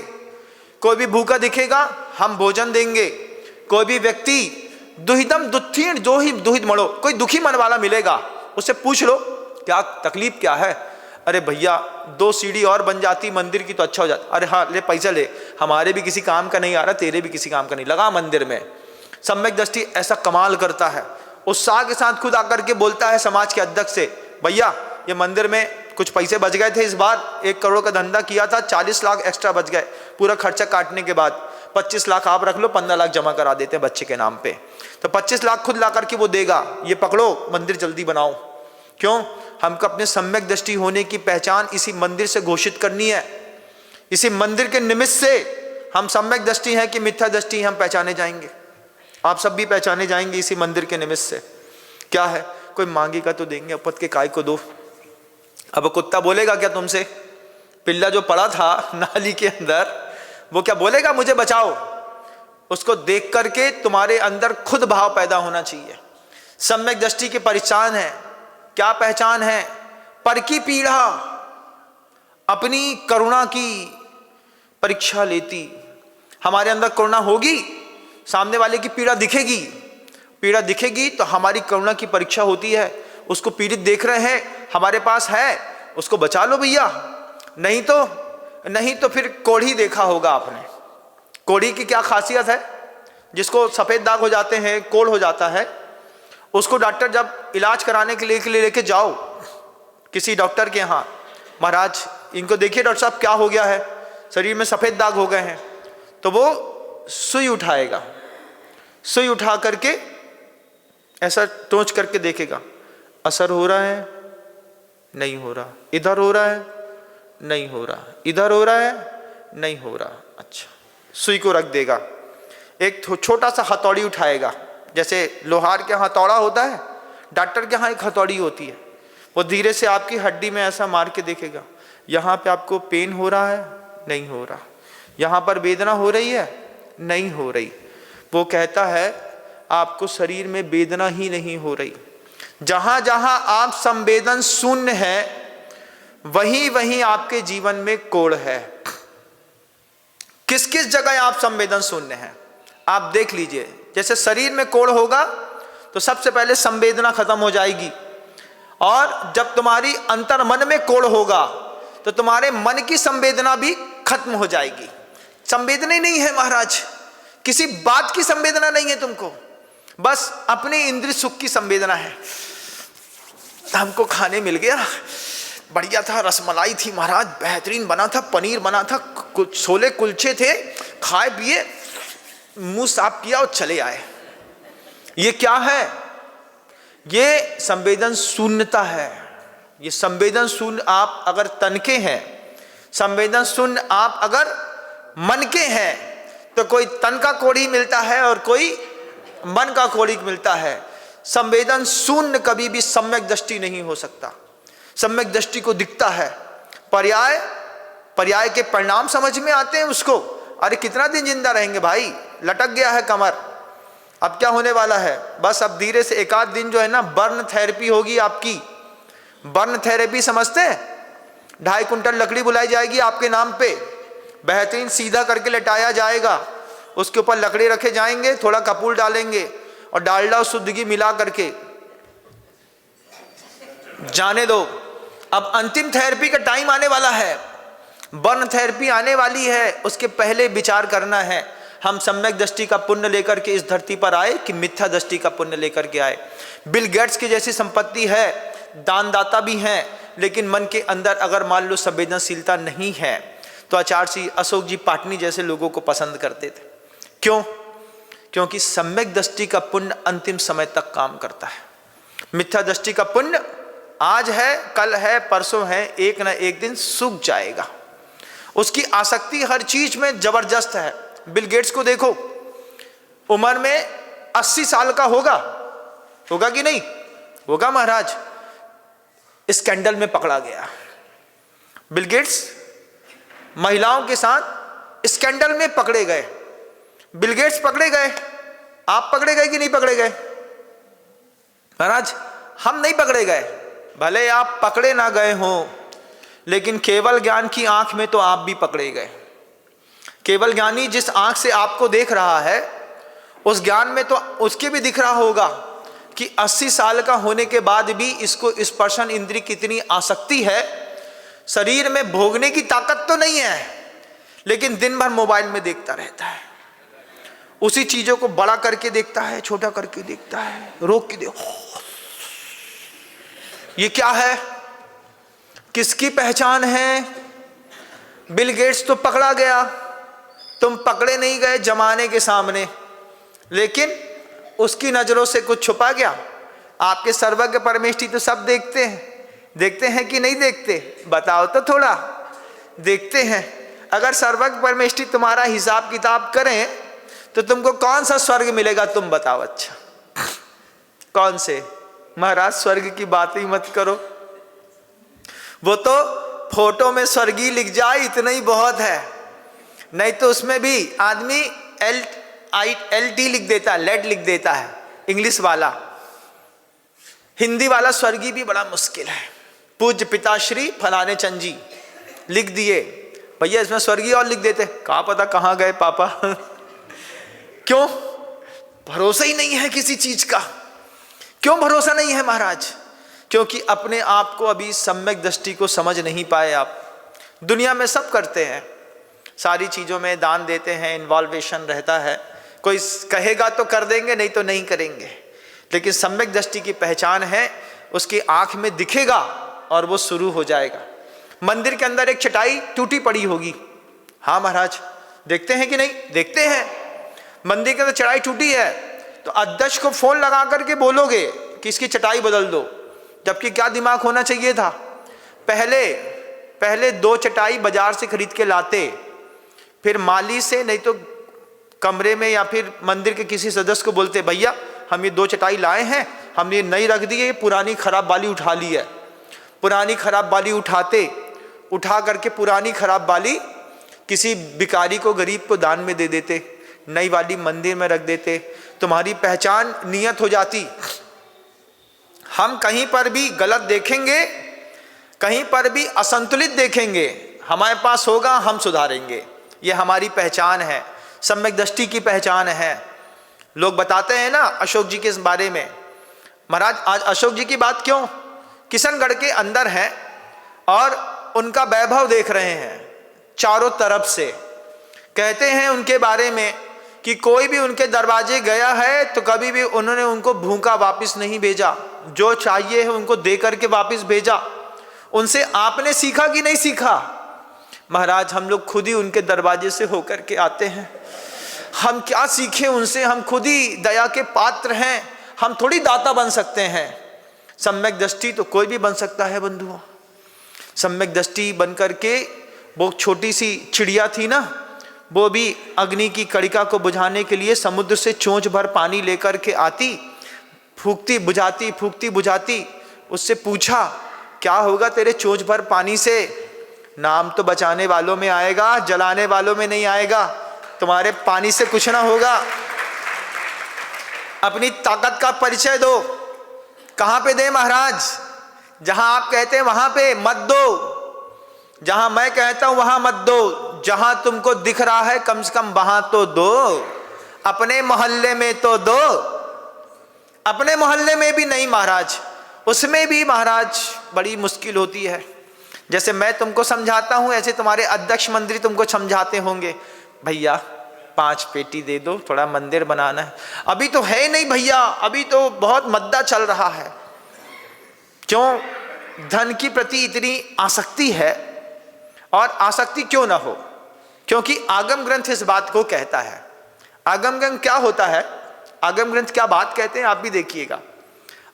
कोई भी भूखा दिखेगा हम भोजन देंगे। कोई भी व्यक्ति दुहिदम दुत्थीण जो ही दुहिद मड़ो, कोई दुखी मन वाला मिलेगा उससे पूछ लो क्या तकलीफ क्या है? अरे भैया 2 सीढ़ी और बन जाती मंदिर की तो अच्छा हो जाता। अरे हाँ ले पैसा ले, हमारे भी किसी काम का नहीं आ रहा, तेरे भी किसी काम का नहीं, लगा मंदिर में। सम्यक दृष्टि ऐसा कमाल करता है, उत्साह के साथ खुद आकर के बोलता है समाज के अध्यक्ष से, भैया ये मंदिर में कुछ पैसे बच गए थे, इस बार 1 करोड़ का धंधा किया था, 40 लाख एक्स्ट्रा बच गए, पूरा खर्चा काटने के बाद 25 लाख आप रख लो, 15 लाख जमा करा देते हैं बच्चे के नाम पे। तो 25 लाख खुद ला करके वो देगा, ये पकड़ो मंदिर जल्दी बनाओ। क्यों? हमको अपने सम्यक दृष्टि होने की पहचान इसी मंदिर से घोषित करनी है। इसी मंदिर के निमित्त से हम सम्यक दृष्टि हैं कि मिथ्या दृष्टि हम पहचाने जाएंगे। आप सब भी पहचाने जाएंगे इसी मंदिर के निमित्त से। क्या है? कोई मांगेगा तो देंगे, अपत के काय को दो। अब कुत्ता बोलेगा क्या तुमसे? पिल्ला जो पड़ा था नाली के अंदर वो क्या बोलेगा मुझे बचाओ? उसको देख करके तुम्हारे अंदर खुद भाव पैदा होना चाहिए। सम्यक दृष्टि की पहचान है। क्या पहचान है? पर की पीड़ा अपनी करुणा की परीक्षा लेती। हमारे अंदर करुणा होगी, सामने वाले की पीड़ा दिखेगी, पीड़ा दिखेगी तो हमारी करुणा की परीक्षा होती है। उसको पीड़ित देख रहे हैं, हमारे पास है, उसको बचा लो भैया। नहीं तो फिर कोढ़ी देखा होगा आपने। कोढ़ी की क्या खासियत है? जिसको सफेद दाग हो जाते हैं, कोढ़ हो जाता है, उसको डॉक्टर जब इलाज कराने के लिए लेके जाओ किसी डॉक्टर के यहाँ, महाराज इनको देखिए डॉक्टर साहब क्या हो गया है, शरीर में सफेद दाग हो गए हैं, तो वो सुई उठाएगा, सुई उठा करके ऐसा टोंच करके देखेगा, असर हो रहा है? नहीं हो रहा। इधर हो रहा है? नहीं हो रहा। इधर हो रहा है? नहीं हो रहा। अच्छा, सुई को रख देगा, एक छोटा सा हथौड़ी उठाएगा, जैसे लोहार के हथौड़ा होता है, डॉक्टर के यहाँ एक हथौड़ी होती है, वो धीरे से आपकी हड्डी में ऐसा मार के देखेगा, यहाँ पे आपको पेन हो रहा है? नहीं हो रहा। यहाँ पर वेदना हो रही है? नहीं हो रही। वो कहता है आपको शरीर में वेदना ही नहीं हो रही। जहां जहां आप संवेदन शून्य है वहीं वहीं आपके जीवन में कोढ़ है। किस किस जगह आप संवेदन शून्य हैं आप देख लीजिए। जैसे शरीर में कोढ़ होगा तो सबसे पहले संवेदना खत्म हो जाएगी, और जब तुम्हारी अंतर मन में कोढ़ होगा तो तुम्हारे मन की संवेदना भी खत्म हो जाएगी। संवेदना ही नहीं है महाराज, किसी बात की संवेदना नहीं है तुमको, बस अपने इंद्रिय सुख की संवेदना है। हमको खाने मिल गया, बढ़िया था, रसमलाई थी महाराज, बेहतरीन बना था, पनीर बना था, छोले कुलचे थे, खाए पिए, मुंह साफ किया और चले आए। ये क्या है? ये संवेदन शून्यता है। ये संवेदन शून्य आप अगर तन के हैं, संवेदन शून्य आप अगर मन के हैं, तो कोई तन का कोढ़ी मिलता है और कोई मन का कोढ़ी मिलता है। संवेदन शून्य कभी भी सम्यक दृष्टि नहीं हो सकता। सम्यक दृष्टि को दिखता है, पर्याय के परिणाम समझ में आते हैं उसको। अरे कितना दिन जिंदा रहेंगे भाई, लटक गया है कमर, अब क्या होने वाला है? बस अब धीरे से 1 आध दिन जो है ना बर्न थेरेपी होगी आपकी। बर्न थेरेपी समझते हैं? 2.5 कुंटल लकड़ी बुलाई जाएगी आपके नाम पे, बेहतरीन सीधा करके लेटाया जाएगा, उसके ऊपर लकड़ी रखे जाएंगे, थोड़ा कपूर डालेंगे और डालडा और शुद्ध घी मिला करके जाने दो, अब अंतिम थेरेपी का टाइम आने वाला है, बर्न थेरेपी आने वाली है, उसके पहले विचार करना है हम सम्यक दृष्टि का पुण्य लेकर के इस धरती पर आए कि मिथ्या दृष्टि का पुण्य लेकर के आए। बिल गेट्स की जैसी संपत्ति है, दानदाता भी हैं, लेकिन मन के अंदर अगर मान लो संवेदनशीलता नहीं है तो आचार्य श्री अशोक जी पाटनी जैसे लोगों को पसंद करते थे। क्यों? क्योंकि सम्यक दृष्टि का पुण्य अंतिम समय तक काम करता है। मिथ्या दृष्टि का पुण्य आज है, कल है, परसों है, एक न एक दिन सूख जाएगा। उसकी आसक्ति हर चीज में जबरदस्त है। बिल गेट्स को देखो, उम्र में 80 साल का होगा कि नहीं होगा महाराज, स्कैंडल में पकड़ा गया। बिल गेट्स महिलाओं के साथ स्कैंडल में पकड़े गए। बिल गेट्स पकड़े गए, आप पकड़े गए कि नहीं पकड़े गए? महाराज हम नहीं पकड़े गए, भले आप पकड़े ना गए हों, लेकिन केवल ज्ञान की आंख में तो आप भी पकड़े गए। केवल ज्ञानी जिस आंख से आपको देख रहा है, उस ज्ञान में तो उसके भी दिख रहा होगा कि 80 साल का होने के बाद भी इसको स्पर्शन इंद्रिय कितनी आसक्ति है। शरीर में भोगने की ताकत तो नहीं है, लेकिन दिन भर मोबाइल में देखता रहता है, उसी चीजों को बड़ा करके देखता है, छोटा करके देखता है, रोक के देखो ये क्या है, किसकी पहचान है। बिल गेट्स तो पकड़ा गया, तुम पकड़े नहीं गए जमाने के सामने, लेकिन उसकी नजरों से कुछ छुपा गया। आपके सर्वज्ञ परमेष्ठी तो सब देखते हैं कि नहीं देखते? बताओ तो थोड़ा, देखते हैं। अगर सर्वज्ञ परमेष्ठी तुम्हारा हिसाब किताब करें तो तुमको कौन सा स्वर्ग मिलेगा, तुम बताओ। अच्छा कौन से? महाराज स्वर्ग की बात ही मत करो, वो तो फोटो में स्वर्गीय लिख जाए इतना ही बहुत है, नहीं तो उसमें भी आदमी LD लिख देता है, लेड लिख देता है, इंग्लिश वाला। हिंदी वाला स्वर्गीय भी बड़ा मुश्किल है। पूज्य पिताश्री फलाने चंद जी लिख दिए, भैया इसमें स्वर्गीय और लिख देते, कहाँ पता कहाँ गए पापा। क्यों? भरोसा ही नहीं है किसी चीज का। क्यों भरोसा नहीं है महाराज? क्योंकि अपने आप को अभी सम्यक दृष्टि को समझ नहीं पाए आप। दुनिया में सब करते हैं, सारी चीजों में दान देते हैं, इन्वॉल्वेशन रहता है, कोई कहेगा तो कर देंगे, नहीं तो नहीं करेंगे। लेकिन सम्यक दृष्टि की पहचान है, उसकी आंख में दिखेगा और वो शुरू हो जाएगा। मंदिर के अंदर एक चटाई टूटी पड़ी होगी, हाँ महाराज देखते हैं कि नहीं? देखते हैं। मंदिर के अंदर चटाई टूटी है तो अध्यक्ष को फोन लगा करके बोलोगे कि इसकी चटाई बदल दो, जबकि क्या दिमाग होना चाहिए था, पहले 2 चटाई बाजार से खरीद के लाते, फिर माली से नहीं तो कमरे में या फिर मंदिर के किसी सदस्य को बोलते, भैया हम ये 2 चटाई लाए हैं, हमने नई रख दी है, पुरानी खराब वाली उठा ली है। पुरानी खराब वाली उठा करके पुरानी खराब वाली किसी भिखारी को, गरीब को दान में दे देते, नई वाली मंदिर में रख देते, तुम्हारी पहचान नियत हो जाती। हम कहीं पर भी गलत देखेंगे, कहीं पर भी असंतुलित देखेंगे, हमारे पास होगा, हम सुधारेंगे। ये हमारी पहचान है, सम्यक दृष्टि की पहचान है। लोग बताते हैं ना अशोक जी के इस बारे में, महाराज आज अशोक जी की बात क्यों? किशनगढ़ के अंदर हैं और उनका वैभव देख रहे हैं चारों तरफ से। कहते हैं उनके बारे में कि कोई भी उनके दरवाजे गया है तो कभी भी उन्होंने उनको भूखा वापस नहीं भेजा, जो चाहिए है उनको दे करके वापस भेजा। उनसे आपने सीखा कि नहीं सीखा? महाराज हम लोग खुद ही उनके दरवाजे से होकर के आते हैं, हम क्या सीखें उनसे? हम खुद ही दया के पात्र हैं, हम थोड़ी दाता बन सकते हैं। सम्यक दृष्टि तो कोई भी बन सकता है बंधुओं। सम्यक दृष्टि बन करके वो छोटी सी चिड़िया थी ना, वो भी अग्नि की कड़िका को बुझाने के लिए समुद्र से चोंच भर पानी लेकर के आती, फूकती बुझाती। उससे पूछा क्या होगा तेरे चोंच भर पानी से? नाम तो बचाने वालों में आएगा, जलाने वालों में नहीं आएगा, तुम्हारे पानी से कुछ ना होगा। अपनी ताकत का परिचय दो। कहां पे दे महाराज? जहां आप कहते हैं वहां पे मत दो, जहां मैं कहता हूं वहां मत दो। जहां तुमको दिख रहा है कम से कम वहां तो दो, अपने मोहल्ले में तो दो। अपने मोहल्ले में भी नहीं महाराज, उसमें भी महाराज बड़ी मुश्किल होती है। जैसे मैं तुमको समझाता हूँ ऐसे तुम्हारे अध्यक्ष मंत्री तुमको समझाते होंगे, भैया 5 पेटी दे दो, थोड़ा मंदिर बनाना है। अभी तो है नहीं भैया, अभी तो बहुत मद्दा चल रहा है। क्यों? धन की प्रति इतनी आसक्ति है। और आसक्ति क्यों ना हो? क्योंकि आगम ग्रंथ इस बात को कहता है। आगम ग्रंथ क्या होता है? आगम ग्रंथ क्या बात कहते हैं आप भी देखिएगा।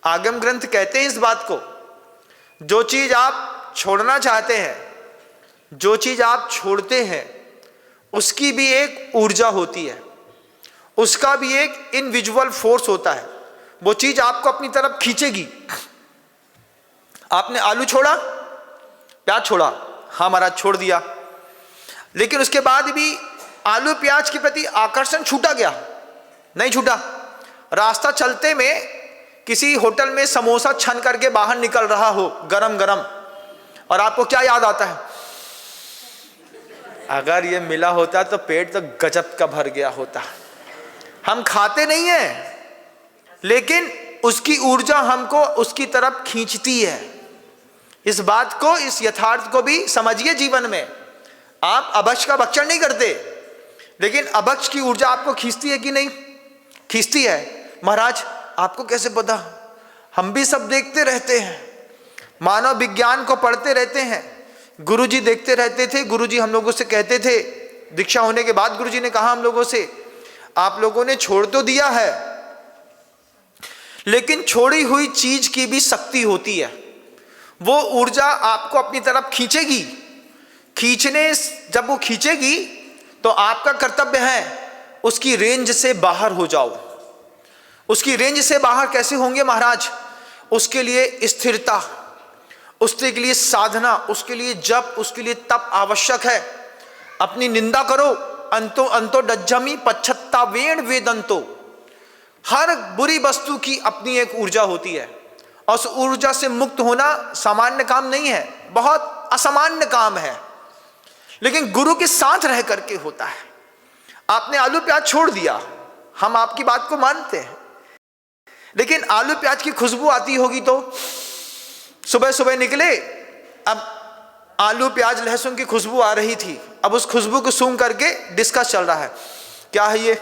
आगम ग्रंथ कहते हैं इस बात को, जो चीज आप छोड़ना चाहते हैं, जो चीज आप छोड़ते हैं, उसकी भी एक ऊर्जा होती है, उसका भी एक इनविजुअल फोर्स होता है। वो चीज आपको अपनी तरफ खींचेगी। आपने आलू छोड़ा, प्याज छोड़ा, हाँ महाराज छोड़ दिया, लेकिन उसके बाद भी आलू प्याज के प्रति आकर्षण छूटा गया? नहीं छूटा। रास्ता चलते में किसी होटल में समोसा छन करके बाहर निकल रहा हो गरम गरम, और आपको क्या याद आता है? अगर ये मिला होता तो पेट तो गजब का भर गया होता। हम खाते नहीं हैं, लेकिन उसकी ऊर्जा हमको उसकी तरफ खींचती है। इस बात को, इस यथार्थ को भी समझिए जीवन में। आप अभक्ष का भक्षण नहीं करते, लेकिन अभक्ष की ऊर्जा आपको खींचती है कि नहीं? खींचती है। महाराज आपको कैसे पता? हम भी सब देखते रहते हैं, मानव विज्ञान को पढ़ते रहते हैं। गुरुजी देखते रहते थे। गुरुजी हम लोगों से कहते थे, दीक्षा होने के बाद गुरुजी ने कहा हम लोगों से, आप लोगों ने छोड़ तो दिया है, लेकिन छोड़ी हुई चीज की भी शक्ति होती है। वो ऊर्जा आपको अपनी तरफ खींचेगी। खींचने, जब वो खींचेगी तो आपका कर्तव्य है उसकी रेंज से बाहर हो जाओ। उसकी रेंज से बाहर कैसे होंगे महाराज? उसके लिए स्थिरता, उसके लिए साधना, उसके लिए जप, उसके लिए तप आवश्यक है। अपनी निंदा करो, अंतो अंतो डज्जमी पच्छत्तावेण वेदंतो। हर बुरी वस्तु की अपनी एक ऊर्जा होती है, और उस ऊर्जा से मुक्त होना सामान्य काम नहीं है, बहुत असामान्य काम है, लेकिन गुरु के साथ रह करके होता है। आपने आलू प्याज छोड़ दिया, हम आपकी बात को मानते हैं, लेकिन आलू प्याज की खुशबू आती होगी तो सुबह सुबह निकले, अब आलू प्याज लहसुन की खुशबू आ रही थी, अब उस खुशबू को सूंघ करके डिस्कस चल रहा है, क्या है ये?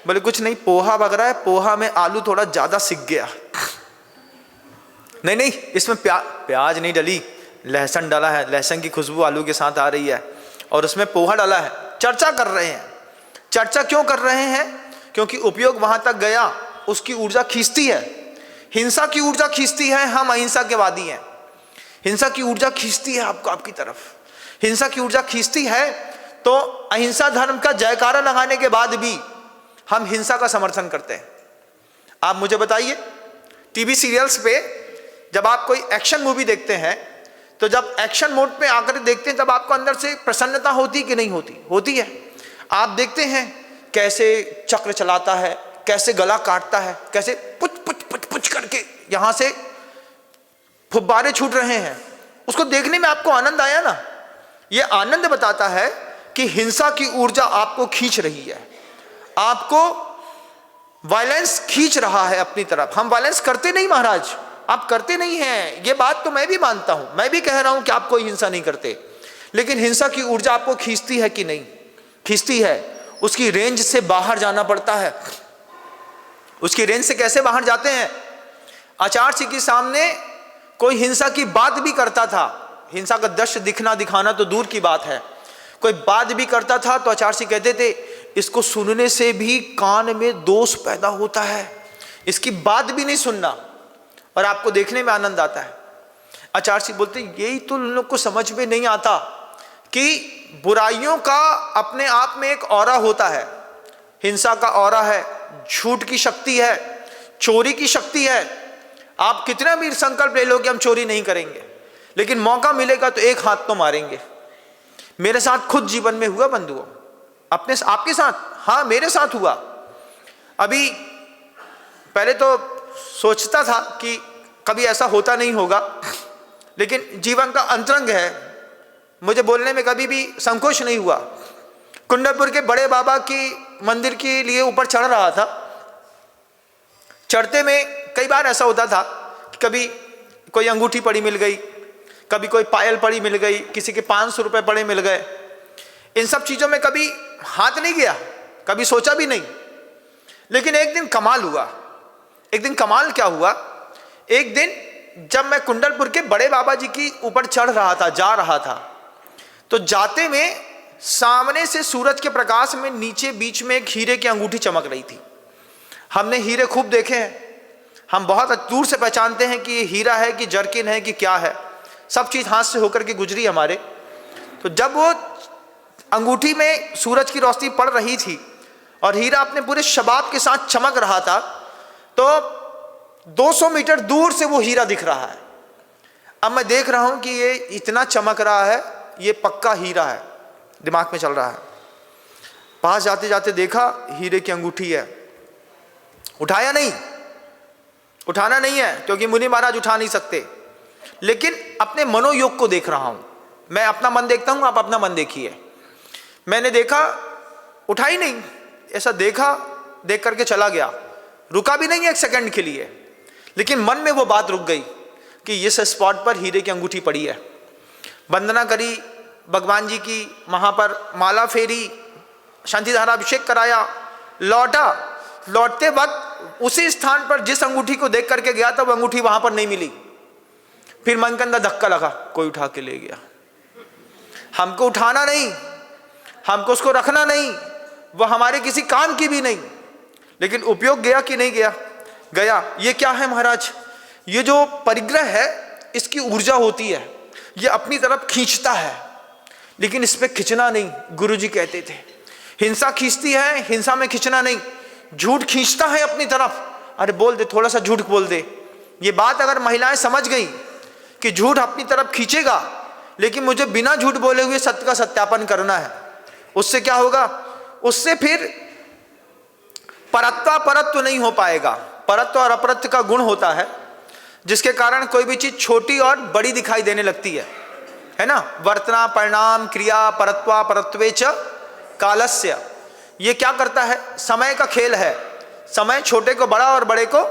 बोले कुछ नहीं, पोहा बग रहा है, पोहा में आलू थोड़ा ज्यादा सिक गया। नहीं नहीं, इसमें प्याज नहीं डली, लहसुन डाला है, लहसुन की खुशबू आलू के साथ आ रही है, और उसमें पोहा डाला है। चर्चा कर रहे हैं। चर्चा क्यों कर रहे हैं? क्योंकि उपयोग वहां तक गया, उसकी ऊर्जा खींचती है। हिंसा की ऊर्जा खींचती है, हम अहिंसा के वादी हैं। हिंसा की ऊर्जा खींचती है आपको आपकी तरफ। हिंसा की ऊर्जा खींचती है तो अहिंसा धर्म का जयकारा लगाने के बाद भी हम हिंसा का समर्थन करते हैं। आप मुझे बताइए, टीवी सीरियल्स पे जब आप कोई एक्शन मूवी देखते हैं, तो जब एक्शन मोड पे आकर देखते हैं, तब आपको अंदर से प्रसन्नता होती कि नहीं होती? होती है। आप देखते हैं कैसे चक्र चलाता है, कैसे गला काटता है, कैसे पुच पुच पुच पुच करके यहां से फुब्बारे छूट रहे हैं, उसको देखने में आपको आनंद आया ना? ये आनंद बताता है कि हिंसा की ऊर्जा आपको खींच रही है, आपको वायलेंस खींच रहा है अपनी तरफ। हम वायलेंस करते नहीं महाराज, आप करते नहीं हैं, ये बात तो मैं भी मानता हूं, मैं भी कह रहा हूं कि आप कोई हिंसा नहीं करते, लेकिन हिंसा की ऊर्जा आपको खींचती है कि नहीं? खींचती है। उसकी रेंज से बाहर जाना पड़ता है। उसकी रेंज से कैसे बाहर जाते हैं? आचार्य सिंह के सामने कोई हिंसा की बात भी करता था, हिंसा का दृश्य दिखना दिखाना तो दूर की बात है, कोई बात भी करता था तो आचार्य सिंह कहते थे इसको सुनने से भी कान में दोष पैदा होता है, इसकी बात भी नहीं सुनना, और आपको देखने में आनंद आता है। आचार्य सिंह बोलते यही तो उन लोग को समझ में नहीं आता कि बुराइयों का अपने आप में एक ऑरा होता है। हिंसा का ऑरा है, झूठ की शक्ति है, चोरी की शक्ति है। आप कितना भी संकल्प ले लो कि हम चोरी नहीं करेंगे, लेकिन मौका मिलेगा तो एक हाथ तो मारेंगे। मेरे साथ खुद जीवन में हुआ बंधुओं, अपने आपके साथ, हाँ मेरे साथ हुआ। अभी पहले तो सोचता था कि कभी ऐसा होता नहीं होगा, लेकिन जीवन का अंतरंग है, मुझे बोलने में कभी भी संकोच नहीं हुआ। कुंडलपुर के बड़े बाबा की मंदिर के लिए ऊपर चढ़ रहा था। चढ़ते में कई बार ऐसा होता था कि कभी कोई अंगूठी पड़ी मिल गई, कभी कोई पायल पड़ी मिल गई, किसी के 500 रुपये पड़े मिल गए। इन सब चीज़ों में कभी हाथ नहीं गया, कभी सोचा भी नहीं। लेकिन एक दिन कमाल हुआ। एक दिन कमाल क्या हुआ, एक दिन जब मैं कुंडलपुर के बड़े बाबा जी की ऊपर चढ़ रहा था, जा रहा था, तो जाते में सामने से सूरज के प्रकाश में नीचे बीच में एक हीरे की अंगूठी चमक रही थी। हमने हीरे खूब देखे हैं, हम बहुत दूर से पहचानते हैं कि ये हीरा है कि जर्किन है कि क्या है, सब चीज़ हाथ से होकर के गुजरी हमारे। तो जब वो अंगूठी में सूरज की रोशनी पड़ रही थी और हीरा अपने पूरे शबाब के साथ चमक रहा था, तो 200 मीटर दूर से वो हीरा दिख रहा है। अब मैं देख रहा हूं कि ये इतना चमक रहा है, ये पक्का हीरा है, दिमाग में चल रहा है। पास जाते जाते देखा हीरे की अंगूठी है। उठाया नहीं, उठाना नहीं है क्योंकि मुनि महाराज उठा नहीं सकते, लेकिन अपने मनोयोग को देख रहा हूं। मैं अपना मन देखता हूं, आप अपना मन देखिए। मैंने देखा, उठाई नहीं, ऐसा देखा, देख करके चला गया, रुका भी नहीं एक सेकंड के लिए। लेकिन मन में वो बात रुक गई कि इस स्पॉट पर हीरे की अंगूठी पड़ी है। वंदना करी भगवान जी की, वहाँ पर माला फेरी, शांतिधारा अभिषेक कराया, लौटा। लौटते वक्त उसी स्थान पर जिस अंगूठी को देख करके गया था वो अंगूठी वहाँ पर नहीं मिली। फिर मन के अंदर धक्का लगा, कोई उठा के ले गया। हमको उठाना नहीं, हमको उसको रखना नहीं, वह हमारे किसी काम की भी नहीं, लेकिन उपयोग गया कि नहीं गया? गया। ये क्या है महाराज? ये जो परिग्रह है इसकी ऊर्जा होती है, ये अपनी तरफ खींचता है, लेकिन इस पे खींचना नहीं। गुरुजी कहते थे हिंसा खींचती है, हिंसा में खींचना नहीं। झूठ खींचता है अपनी तरफ, अरे बोल दे, थोड़ा सा झूठ बोल दे। ये बात अगर महिलाएं समझ गई कि झूठ अपनी तरफ खींचेगा, लेकिन मुझे बिना झूठ बोले हुए सत्य का सत्यापन करना है, उससे क्या होगा? उससे फिर परत्व नहीं हो पाएगा। परत्व और अपरत्व का गुण होता है, जिसके कारण कोई भी चीज छोटी और बड़ी दिखाई देने लगती है ना। वर्तना परिणाम क्रिया परत्वा परत्वे च कालस्य। ये क्या करता है? समय का खेल है। समय छोटे को बड़ा और बड़े को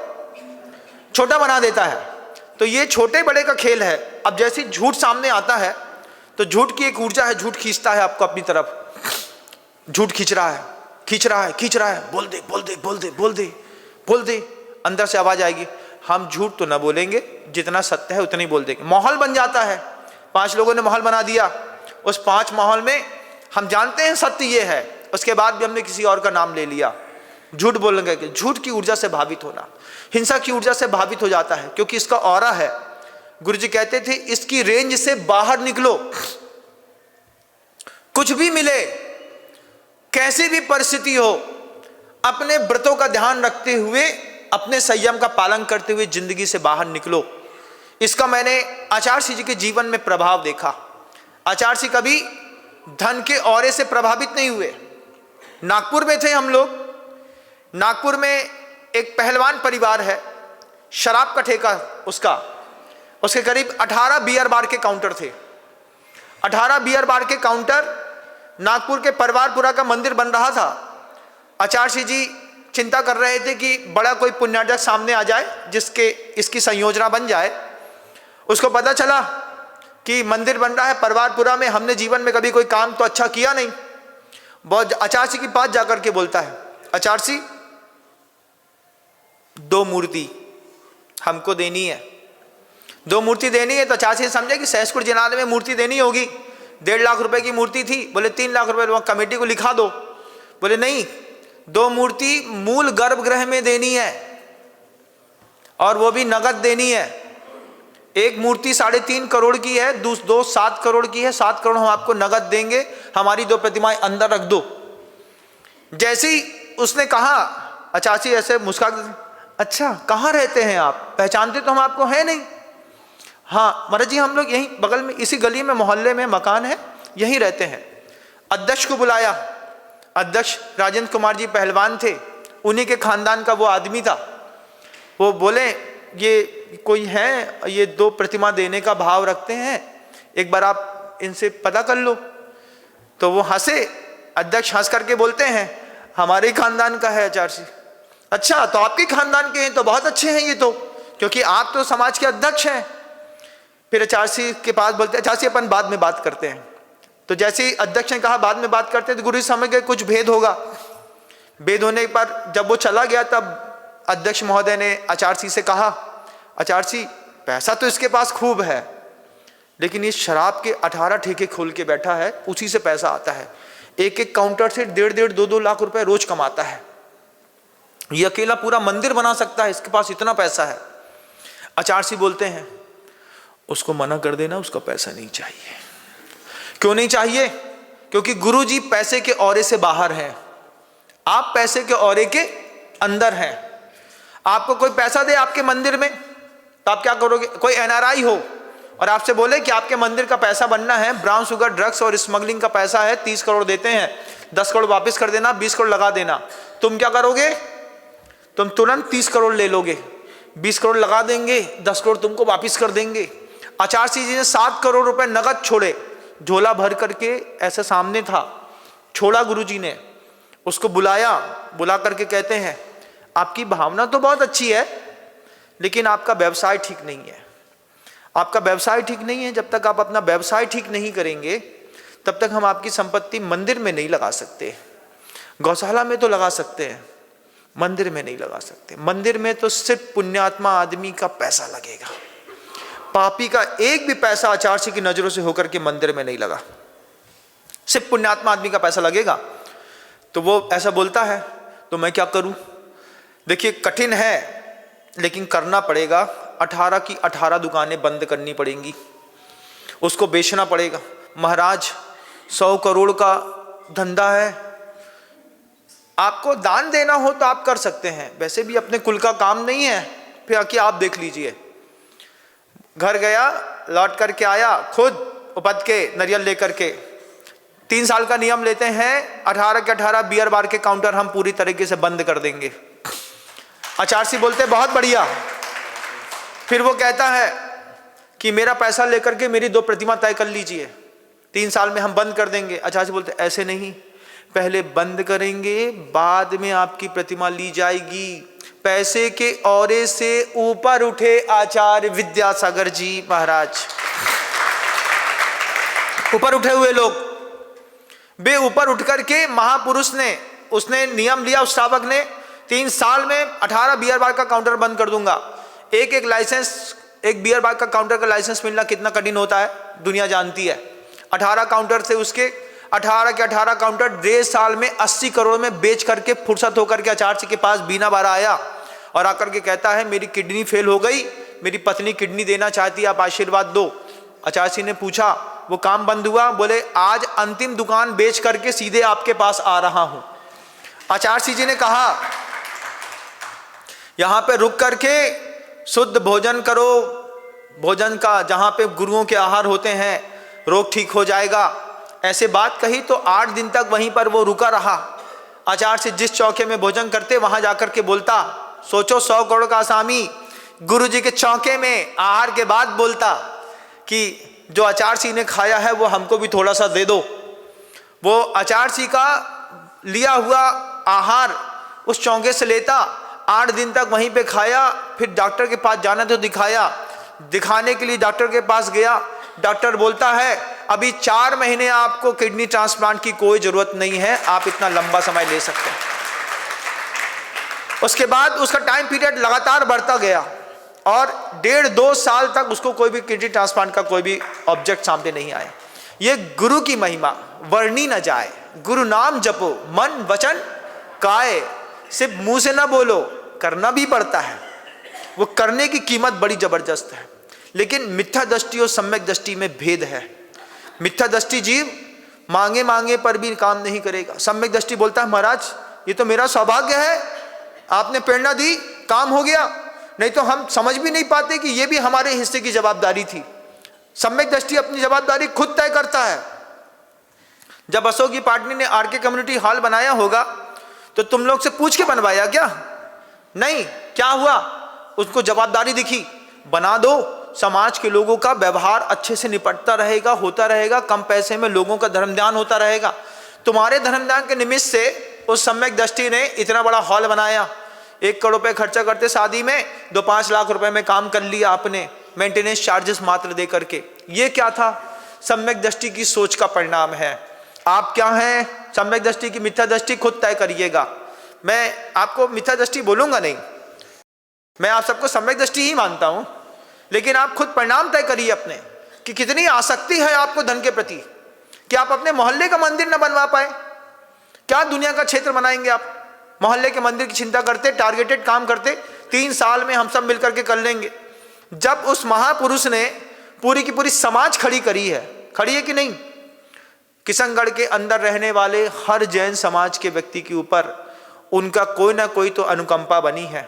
छोटा बना देता है। तो ये छोटे बड़े का खेल है। अब जैसे झूठ सामने आता है तो झूठ की एक ऊर्जा है, झूठ खींचता है आपको अपनी तरफ। झूठ खींच रहा है, खींच रहा है, खींच रहा है, बोल दे बोल दे बोल दे बोल दे बोल दे। अंदर से आवाज आएगी, हम झूठ तो ना बोलेंगे, जितना सत्य है उतना ही बोल देंगे। माहौल बन जाता है। 5 लोगों ने माहौल बना दिया। उस 5 माहौल में हम जानते हैं सत्य ये है, उसके बाद भी हमने किसी और का नाम ले लिया। झूठ बोलने के, झूठ की ऊर्जा से भावित होना हिंसा की ऊर्जा से भावित हो जाता है, क्योंकि इसका ऑरा है। गुरुजी कहते थे इसकी रेंज से बाहर निकलो। कुछ भी मिले, कैसी भी परिस्थिति हो, अपने व्रतों का ध्यान रखते हुए, अपने संयम का पालन करते हुए जिंदगी से बाहर निकलो। इसका मैंने आचार्य जी के जीवन में प्रभाव देखा। आचार्य कभी धन के औरे से प्रभावित नहीं हुए। नागपुर में थे हम लोग। नागपुर में एक पहलवान परिवार है, शराब का ठेका उसके करीब 18 बियर बार के काउंटर थे। 18 बियर बार के काउंटर। नागपुर के परवारपुरा का मंदिर बन रहा था। आचार्य जी चिंता कर रहे थे कि बड़ा कोई पुण्यार्जक सामने आ जाए जिसके इसकी संयोजना बन जाए। उसको पता चला कि मंदिर बन रहा है परवारपुरा में, हमने जीवन में कभी कोई काम तो अच्छा किया नहीं। बहुत आचार्य के पास जाकर के बोलता है, आचार्य 2 मूर्ति हमको देनी है, 2 मूर्ति देनी है। तो आचार्य समझे कि सहसपुर जिनालय में मूर्ति देनी होगी। 1.5 लाख रुपए की मूर्ति थी। बोले 3 लाख रुपए कमेटी को लिखा दो। बोले नहीं, 2 मूर्ति मूल गर्भगृह में देनी है और वो भी नगद देनी है। एक मूर्ति 3.5 करोड़ की है, 2 7 करोड़ की है। 7 करोड़ हम आपको नगद देंगे, हमारी 2 प्रतिमाएं अंदर रख दो। जैसे ही उसने कहा, आचार्य ऐसे मुस्कुरा, अच्छा कहाँ रहते हैं आप? पहचानते तो हम आपको है नहीं। हाँ महाराज जी, हम लोग यहीं बगल में इसी गली में मोहल्ले में मकान है, यहीं रहते हैं। अध्यक्ष को बुलाया। अध्यक्ष राजेंद्र कुमार जी पहलवान थे, उन्हीं के खानदान का वो आदमी था। वो बोले ये कोई है, ये 2 प्रतिमा देने का भाव रखते हैं, एक बार आप इनसे पता कर लो। तो वो हंसे। अध्यक्ष हंस करके बोलते हैं हमारे ही खानदान का है आचार्य। अच्छा, तो आपके खानदान के हैं तो बहुत अच्छे हैं ये तो, क्योंकि आप तो समाज के अध्यक्ष हैं। फिर आचार्य के पास बोलते हैं आचार्य अपन बाद में बात करते हैं। तो जैसे ही अध्यक्ष ने कहा बाद में बात करते हैं, तो गुरु जी समझ गए कुछ भेद होगा। भेद होने पर जब वो चला गया तब अध्यक्ष महोदय ने आचार्य से कहा, आचार्य पैसा तो इसके पास खूब है, लेकिन ये शराब के 18 ठेके खोल के बैठा है, उसी से पैसा आता है। एक एक काउंटर से 1.5 2 लाख रुपए रोज कमाता है। ये अकेला पूरा मंदिर बना सकता है, इसके पास इतना पैसा है। आचार्य बोलते हैं उसको मना कर देना, उसका पैसा नहीं चाहिए। क्यों नहीं चाहिए? क्योंकि गुरु जी पैसे के औरे से बाहर हैं, आप पैसे के औरे के अंदर हैं। आपको कोई पैसा दे आपके मंदिर में तो आप क्या करोगे? कोई एनआरआई हो और आपसे बोले कि आपके मंदिर का पैसा बनना है, ब्राउन शुगर, ड्रग्स और स्मगलिंग का पैसा है, 30 करोड़ देते हैं, 10 करोड़ वापस कर देना, 20 करोड़ लगा देना। तुम क्या करोगे? तुम तुरंत 30 करोड़ ले लोगे, 20 करोड़ लगा देंगे, 10 करोड़ तुमको वापस कर देंगे। आचार्य जी ने 7 करोड़ रुपए नगद छोड़े, झोला भर करके, ऐसे सामने था, छोड़ा गुरु जी ने। उसको बुलाया, बुला करके कहते हैं आपकी भावना तो बहुत अच्छी है, लेकिन आपका व्यवसाय ठीक नहीं है। आपका व्यवसाय ठीक नहीं है, जब तक आप अपना व्यवसाय ठीक नहीं करेंगे तब तक हम आपकी संपत्ति मंदिर में नहीं लगा सकते। गौशाला में तो लगा सकते हैं, मंदिर में नहीं लगा सकते। मंदिर में तो सिर्फ पुण्यात्मा आदमी का पैसा लगेगा, पापी का एक भी पैसा आचार्य की नजरों से होकर के मंदिर में नहीं लगा, सिर्फ पुण्यात्मा आदमी का पैसा लगेगा। तो वो ऐसा बोलता है, तो मैं क्या करूं? देखिए कठिन है लेकिन करना पड़ेगा। 18 की 18 दुकानें बंद करनी पड़ेंगी, उसको बेचना पड़ेगा। महाराज 100 करोड़ का धंधा है, आपको दान देना हो तो आप कर सकते हैं, वैसे भी अपने कुल का काम नहीं है, फिर आके आप देख लीजिए। घर गया, लौट करके आया, खुद उपद के नरियल लेकर के। 3 साल का नियम लेते हैं, 18 के 18 बियर बार के काउंटर हम पूरी तरीके से बंद कर देंगे। आचार्य बोलते बहुत बढ़िया। फिर वो कहता है कि मेरा पैसा लेकर के मेरी 2 प्रतिमा तय कर लीजिए, 3 साल में हम बंद कर देंगे। आचार्य बोलते ऐसे नहीं, पहले बंद करेंगे, बाद में आपकी प्रतिमा ली जाएगी। पैसे के औरे से ऊपर उठे आचार्य विद्यासागर जी महाराज, ऊपर उठे हुए लोग। वे ऊपर उठ करके महापुरुष ने, उसने नियम लिया उस श्रावक ने, 3 साल में 18 बियर बार का काउंटर बंद कर दूंगा। एक लाइसेंस, एक बियर बार का काउंटर का लाइसेंस मिलना कितना कठिन होता है, दुनिया जानती है। 18 काउंटर से उसके 18 के 18 काउंटर 1.5 साल में 80 करोड़ में बेच करके फुर्सत होकर के आचार्य के पास बीना बारा आया और आकर के कहता है मेरी किडनी फेल हो गई, मेरी पत्नी किडनी देना चाहती है, आप आशीर्वाद दो। आचार्य ने पूछा वो काम बंद हुआ? बोले आज अंतिम दुकान बेच करके सीधे आपके पास आ रहा हूं। आचार्य जी ने कहा यहां पे रुक करके शुद्ध भोजन करो, भोजन का जहां पे गुरुओं के आहार होते हैं, रोग ठीक हो जाएगा। ऐसे बात कही तो 8 दिन तक वहीं पर वो रुका रहा। आचार्य जिस चौके में भोजन करते वहां जाकर के बोलता, सोचो 100 करोड़ का आसामी गुरु जी के चौके में आहार के बाद बोलता कि जो आचार्य ने खाया है वो हमको भी थोड़ा सा दे दो। वो आचार्य का लिया हुआ आहार उस चौके से लेता, 8 दिन तक वहीं पे खाया, फिर डॉक्टर के पास जाना तो दिखाया, दिखाने के लिए डॉक्टर के पास गया। डॉक्टर बोलता है अभी 4 महीने आपको किडनी ट्रांसप्लांट की कोई जरूरत नहीं है, आप इतना लंबा समय ले सकते हैं। उसके बाद उसका टाइम पीरियड लगातार बढ़ता गया और 1.5-2 साल तक उसको कोई भी किडनी ट्रांसप्लांट का कोई भी ऑब्जेक्ट सामने नहीं आया। ये गुरु की महिमा वर्णी न जाए, गुरु नाम जपो, मन वचन काए, सिर्फ मुंह से ना बोलो, करना भी पड़ता है। वो करने की कीमत बड़ी जबरदस्त है, लेकिन मिथ्या दृष्टि और सम्यक दृष्टि में भेद है। मिथ्या दृष्टि जीव मांगे मांगे पर भी काम नहीं करेगा। सम्यक दृष्टि बोलता है महाराज ये तो मेरा सौभाग्य है, आपने प्रेरणा दी, काम हो गया, नहीं तो हम समझ भी नहीं पाते कि ये भी हमारे हिस्से की जवाबदारी थी। सम्यक दृष्टि अपनी जवाबदारी खुद तय करता है। जब अशोक की पार्टी ने आरके कम्युनिटी हॉल बनाया होगा तो तुम लोग से पूछ के बनवाया क्या? नहीं, क्या हुआ? उसको जवाबदारी दिखी, बना दो, समाज के लोगों का व्यवहार अच्छे से निपटता रहेगा, होता रहेगा, कम पैसे में लोगों का धर्म ध्यान होता रहेगा। तुम्हारे धर्म ध्यान के निमित्त से उस सम्यक दृष्टि ने इतना बड़ा हॉल बनाया, 1 करोड़ रुपए खर्चा करते शादी में, 2-5 लाख रुपए में काम कर लिया आपने। मेंटेनेंस चार्जेस मात्र दे करके। ये क्या था? सम्यक दृष्टि की सोच का परिणाम है। आप क्या हैं? सम्यक दृष्टि की मिथ्या दृष्टि खुद तय करिएगा। मैं आपको मिथ्या दृष्टि बोलूंगा नहीं, मैं आप सबको सम्यक दृष्टि ही मानता हूं, लेकिन आप खुद परिणाम तय करिए अपने कि कितनी आसक्ति है आपको धन के प्रति कि आप अपने मोहल्ले का मंदिर न बनवा पाए। क्या दुनिया का क्षेत्र बनाएंगे आप? मोहल्ले के मंदिर की चिंता करते, टारगेटेड काम करते, 3 साल में हम सब मिलकर के कर लेंगे। जब उस महापुरुष ने पूरी की पूरी समाज खड़ी करी है, खड़ी है कि नहीं? किशनगढ़ के अंदर रहने वाले हर जैन समाज के व्यक्ति के ऊपर उनका कोई ना कोई तो अनुकंपा बनी है।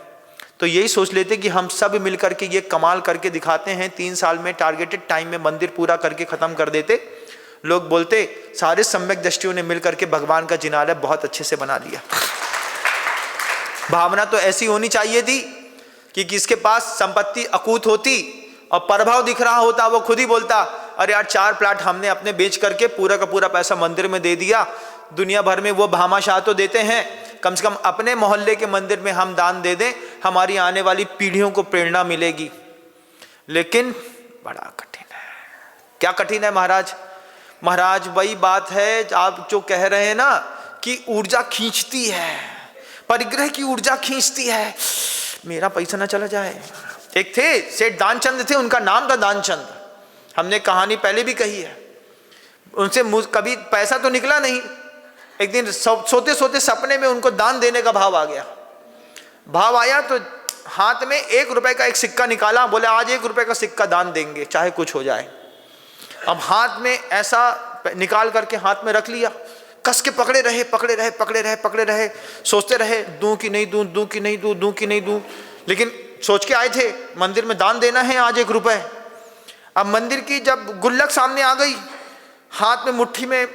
तो यही सोच लेते कि हम सब मिलकर के ये कमाल करके दिखाते हैं, 3 साल में टारगेटेड टाइम में मंदिर पूरा करके खत्म कर देते। लोग बोलते सारे सम्यक दृष्टियों ने मिलकर के भगवान का जिनालय बहुत अच्छे से बना लिया। भावना तो ऐसी होनी चाहिए थी कि किसके पास संपत्ति अकूत होती और प्रभाव दिख रहा होता, वो खुद ही बोलता अरे यार 4 प्लाट हमने अपने बेच करके पूरा का पूरा पैसा मंदिर में दे दिया। दुनिया भर में वो भामाशाह तो देते हैं, कम से कम अपने मोहल्ले के मंदिर में हम दान दे दें, हमारी आने वाली पीढ़ियों को प्रेरणा मिलेगी। लेकिन बड़ा कठिन है। क्या कठिन है महाराज? महाराज वही बात है आप जो कह रहे हैं ना कि ऊर्जा खींचती है, परिग्रह की ऊर्जा खींचती है, मेरा पैसा ना चला जाए। एक थे सेठ दानचंद थे, उनका नाम था दानचंद, हमने कहानी पहले भी कही है। उनसे कभी पैसा तो निकला नहीं। एक दिन सोते सोते सपने में उनको दान देने का भाव आ गया। भाव आया तो हाथ में 1 रुपए का एक सिक्का निकाला, बोले आज 1 रुपए का सिक्का दान देंगे चाहे कुछ हो जाए। अब हाथ में ऐसा निकाल करके हाथ में रख लिया, कस के पकड़े रहे पकड़े रहे पकड़े रहे पकड़े रहे, सोचते रहे दूं कि नहीं दूं, दूं कि नहीं दूं, दूं कि नहीं दूं। लेकिन सोच के आए थे मंदिर में दान देना है आज 1 रुपए। अब मंदिर की जब गुल्लक सामने आ गई, हाथ में मुट्ठी में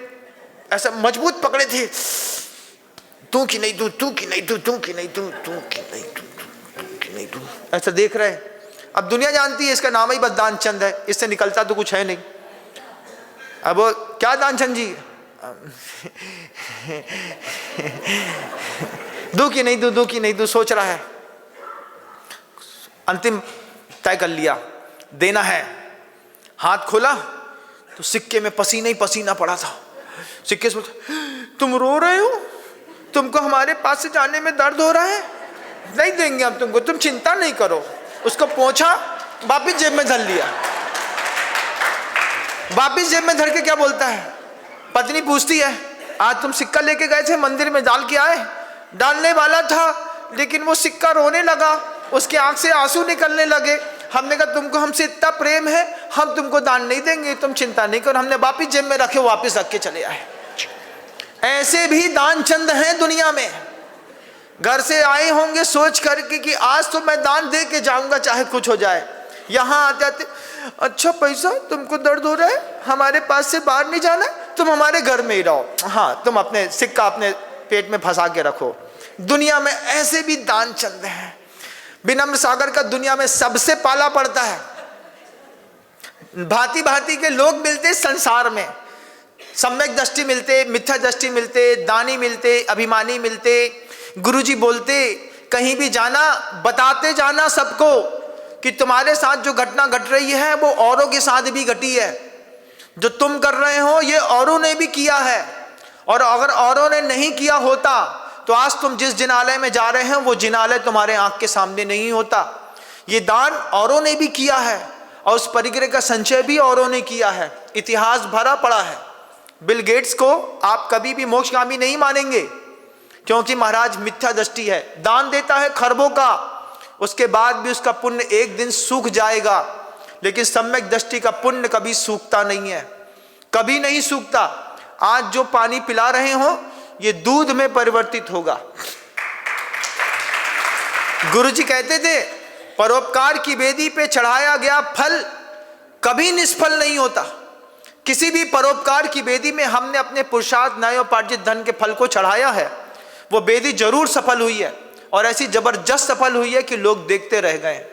ऐसा मजबूत पकड़े थे, दूं कि नहीं दूं, दूं कि नहीं दूं, दूं कि नहीं दूं, दूं कि नहीं दूं, दूं कि नहीं दूं, ऐसा देख रहे। अब दुनिया जानती है इसका नाम ही बस दानचंद है, इससे निकलता तो कुछ है नहीं। अब वो क्या दानचंद जी दूं कि नहीं दूं, दूं कि नहीं दूं, सोच रहा है। अंतिम तय कर लिया देना है। हाथ खोला तो सिक्के में पसीना ही पसीना पड़ा था। सिक्के से तुम रो रहे हो, तुमको हमारे पास से जाने में दर्द हो रहा है, नहीं देंगे हम तुमको, तुम चिंता नहीं करो। उसको पहुंचा, वापिस जेब में धर लिया। वापिस जेब में धर के क्या बोलता है, पत्नी पूछती है आज तुम सिक्का लेके गए थे मंदिर में, डाल के आए? डालने वाला था लेकिन वो सिक्का रोने लगा, उसके आंख से आंसू निकलने लगे। हमने कहा तुमको हमसे इतना प्रेम है, हम तुमको दान नहीं देंगे, तुम चिंता नहीं करो। हमने वापिस जेब में रखे, वापिस रख के चले आए। ऐसे भी दानचंद हैं दुनिया में। घर से आए होंगे सोच करके कि आज तो मैं दान दे के जाऊंगा चाहे कुछ हो जाए। यहाँ आते आते अच्छा पैसा तुमको दर्द हो रहा है, हमारे पास से बाहर नहीं जाना, तुम हमारे घर में ही रहो, हाँ तुम अपने सिक्का अपने पेट में फंसा के रखो। दुनिया में ऐसे भी दानचंद हैं। विनम्र सागर का दुनिया में सबसे पाला पड़ता है। भांति भांति के लोग मिलते संसार में, सम्यक दृष्टि मिलते, मिथ्या दृष्टि मिलते, दानी मिलते, अभिमानी मिलते। गुरुजी बोलते कहीं भी जाना बताते जाना सबको कि तुम्हारे साथ जो घटना घट रही है वो औरों के साथ भी घटी है। जो तुम कर रहे हो ये औरों ने भी किया है, और अगर औरों ने नहीं किया होता तो आज तुम जिस जिनालय में जा रहे हैं वो जिनालय तुम्हारे आंख के सामने नहीं होता। ये दान औरों ने भी किया है और उस परिग्रह का संचय भी औरों ने किया है। इतिहास भरा पड़ा है। बिल गेट्स को आप कभी भी मोक्षगामी नहीं मानेंगे, क्योंकि महाराज मिथ्या दृष्टि है। दान देता है खरबों का, उसके बाद भी उसका पुण्य एक दिन सूख जाएगा, लेकिन सम्यक दृष्टि का पुण्य कभी सूखता नहीं है, कभी नहीं सूखता। आज जो पानी पिला रहे हो ये दूध में परिवर्तित होगा। गुरुजी कहते थे परोपकार की वेदी पे चढ़ाया गया फल कभी निष्फल नहीं होता। किसी भी परोपकार की वेदी में हमने अपने पुरुषार्थ न्यायोपार्जित धन के फल को चढ़ाया है, वो वेदी जरूर सफल हुई है, और ऐसी जबरदस्त सफल हुई है कि लोग देखते रह गए।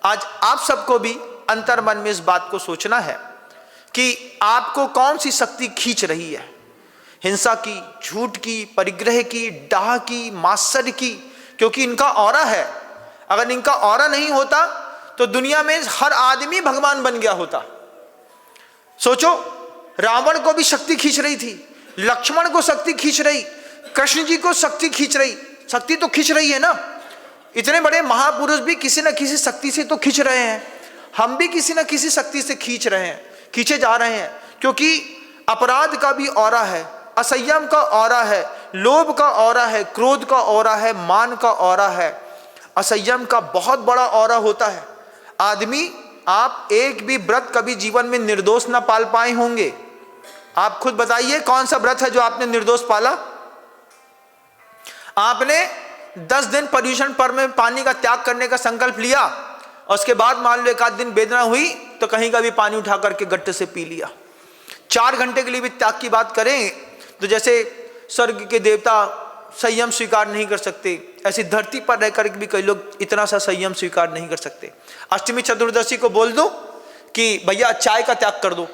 आज आप सबको भी अंतर मन में इस बात को सोचना है कि आपको कौन सी शक्ति खींच रही है, हिंसा की, झूठ की, परिग्रह की, डाह की, मात्सर्य की, क्योंकि इनका ऑरा है। अगर इनका ऑरा नहीं होता तो दुनिया में हर आदमी भगवान बन गया होता। सोचो, रावण को भी शक्ति खींच रही थी, लक्ष्मण को शक्ति खींच रही, कृष्ण जी को शक्ति खींच रही, शक्ति तो खींच रही है ना। इतने बड़े महापुरुष भी किसी न किसी शक्ति से तो खींच रहे हैं, हम भी किसी न किसी शक्ति से खींच रहे हैं, खींचे जा रहे हैं। क्योंकि अपराध का भी औरा है, असंयम का औरा है, लोभ का औरा है, क्रोध का औरा है, मान का औरा है, असंयम का बहुत बड़ा औरा होता है। आदमी, आप एक भी व्रत कभी जीवन में निर्दोष ना पाल पाए होंगे। आप खुद बताइए कौन सा व्रत है जो आपने निर्दोष पाला। आपने 10 दिन पर्यूषण पर्व में पानी का त्याग करने का संकल्प लिया और उसके बाद मान लो एक आध दिन वेदना हुई तो कहीं का भी पानी उठा करके गट्टे से पी लिया। 4 घंटे के लिए भी त्याग की बात करें तो जैसे स्वर्ग के देवता संयम स्वीकार नहीं कर सकते, ऐसी धरती पर रहकर भी कई लोग इतना सा संयम स्वीकार नहीं कर सकते। अष्टमी चतुर्दशी को बोल दो कि भैया चाय का त्याग कर दो,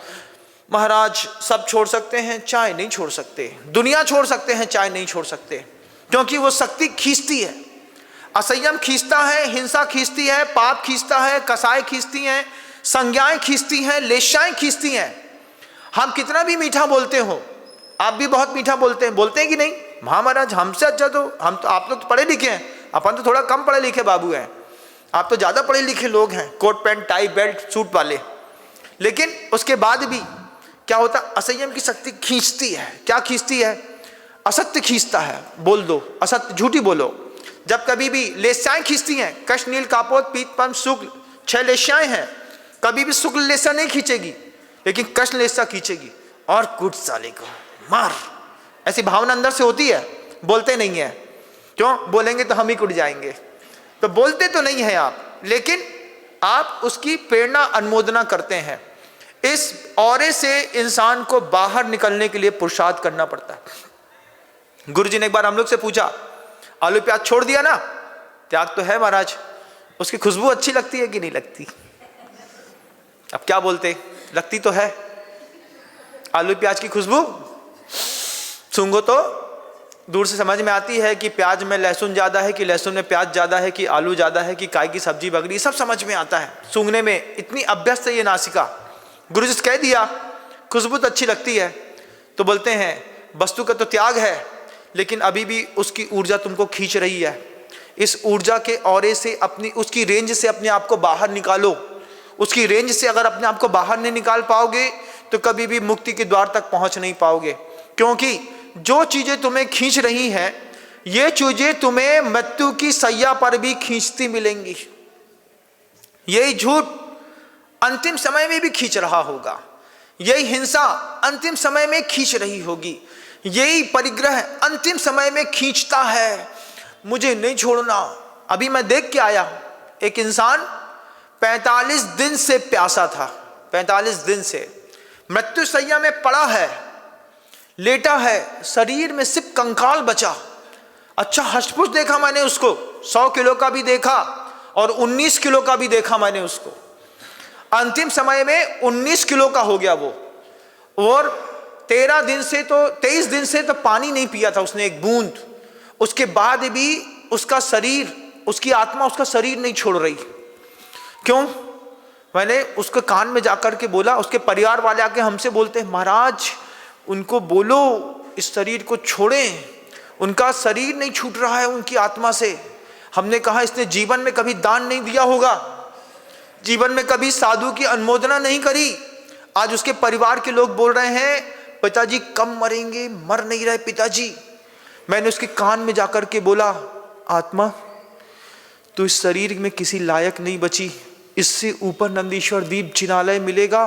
महाराज सब छोड़ सकते हैं, चाय नहीं छोड़ सकते, दुनिया छोड़ सकते हैं, चाय नहीं छोड़ सकते, क्योंकि वो शक्ति खींचती है। असंयम खींचता है, हिंसा खींचती है, पाप खींचता है, कसाई खींचती हैं, संज्ञाएं खींचती हैं, लेशाएं खींचती हैं। हम कितना भी मीठा बोलते हो, आप भी बहुत मीठा बोलते हैं कि नहीं? हाँ महाराज, हमसे अच्छा तो आप लोग तो पढ़े लिखे हैं, अपन तो थोड़ा कम पढ़े लिखे बाबू हैं, आप तो ज़्यादा पढ़े लिखे लोग हैं, coat pant tie belt suit वाले। लेकिन उसके बाद भी क्या होता, असंयम की शक्ति खींचती है। क्या खींचती है? असत्य खींचता है, बोल दो असत्य, झूठी बोलो। जब कभी भी लेस्याएं खींचती हैं, कष्ट नील कापोत पीत पम शुक्ल 6 लेस्याएं हैं, कभी भी शुक्ल लेस्या नहीं खींचेगी लेकिन कष्ट लेस्या खींचेगी। और कुट साले को मार, ऐसी भावना अंदर से होती है, बोलते नहीं है। क्यों? बोलेंगे तो हम ही कुट जाएंगे, तो बोलते तो नहीं है आप, लेकिन आप उसकी प्रेरणा अनुमोदना करते हैं। इस औरे से इंसान को बाहर निकलने के लिए पुरुषार्थ करना पड़ता है। गुरु जी ने एक बार हम लोग से पूछा, आलू प्याज छोड़ दिया ना? त्याग तो है महाराज, उसकी खुशबू अच्छी लगती है कि नहीं लगती? अब क्या बोलते, लगती तो है आलू प्याज की खुशबू, सूंघो तो दूर से समझ में आती है कि प्याज में लहसुन ज़्यादा है कि लहसुन में प्याज ज़्यादा है कि आलू ज़्यादा है कि काय की सब्जी बगड़ी, सब समझ में आता है सूंघने में, इतनी अभ्यस्त है ये नासिका। गुरु जी से कह दिया खुशबू तो अच्छी लगती है, तो बोलते हैं वस्तु का तो त्याग है लेकिन अभी भी उसकी ऊर्जा तुमको खींच रही है। इस ऊर्जा के औरे से अपनी, उसकी रेंज से अपने आप को बाहर निकालो। उसकी रेंज से अगर अपने आप को बाहर नहीं निकाल पाओगे तो कभी भी मुक्ति के द्वार तक पहुंच नहीं पाओगे, क्योंकि जो चीजें तुम्हें खींच रही हैं ये चीजें तुम्हें मृत्यु की सैया पर भी खींचती मिलेंगी। यही झूठ अंतिम समय में भी खींच रहा होगा, यही हिंसा अंतिम समय में खींच रही होगी, यही परिग्रह अंतिम समय में खींचता है, मुझे नहीं छोड़ना। अभी मैं देख के आया, एक इंसान 45 दिन से प्यासा था, 45 दिन से मृत्यु सैया में पड़ा है, लेटा है, शरीर में सिर्फ कंकाल बचा। अच्छा हष्टपुष्ट देखा मैंने उसको, 100 किलो का भी देखा और 19 किलो का भी देखा मैंने उसको। अंतिम समय में 19 किलो का हो गया वो, और 23 दिन से तो पानी नहीं पिया था उसने एक बूंद। उसके बाद भी उसका शरीर, उसकी आत्मा उसका शरीर नहीं छोड़ रही। क्यों? मैंने उसके कान में जाकर के बोला, उसके परिवार वाले आके हमसे बोलते हैं महाराज उनको बोलो इस शरीर को छोड़ें, उनका शरीर नहीं छूट रहा है उनकी आत्मा से। हमने कहा इसने जीवन में कभी दान नहीं दिया होगा, जीवन में कभी साधु की अनुमोदना नहीं करी। आज उसके परिवार के लोग बोल रहे हैं पिताजी कम मरेंगे, मर नहीं रहे पिताजी। मैंने उसके कान में जाकर के बोला आत्मा तू इस शरीर में किसी लायक नहीं बची, इससे ऊपर नंदीश्वर दीप जिनालय मिलेगा,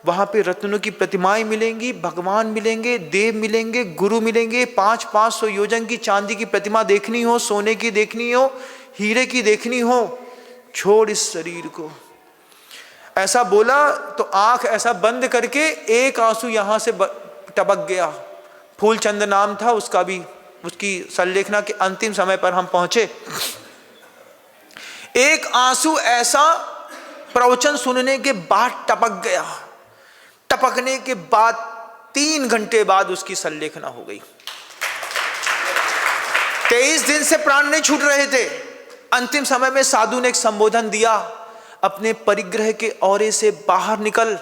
वहां पे रत्नों की प्रतिमाएं मिलेंगी, भगवान मिलेंगे, देव मिलेंगे, गुरु मिलेंगे। 500 योजन की चांदी की प्रतिमा देखनी हो, सोने की देखनी हो, हीरे की देखनी हो, छोड़ इस शरीर को। ऐसा बोला तो आंख ऐसा बंद करके एक आंसू यहां से टपक गया। फूलचंद नाम था उसका भी। उसकी संलेखना के अंतिम समय पर हम पहुंचे, एक आंसू ऐसा प्रवचन सुनने के बाद टपक गया। टपकने के बाद 3 घंटे बाद उसकी संलेखना हो गई। 23 दिन से प्राण नहीं छूट रहे थे। अंतिम समय में साधु ने एक संबोधन दिया, अपने परिग्रह के औरे से बाहर निकल।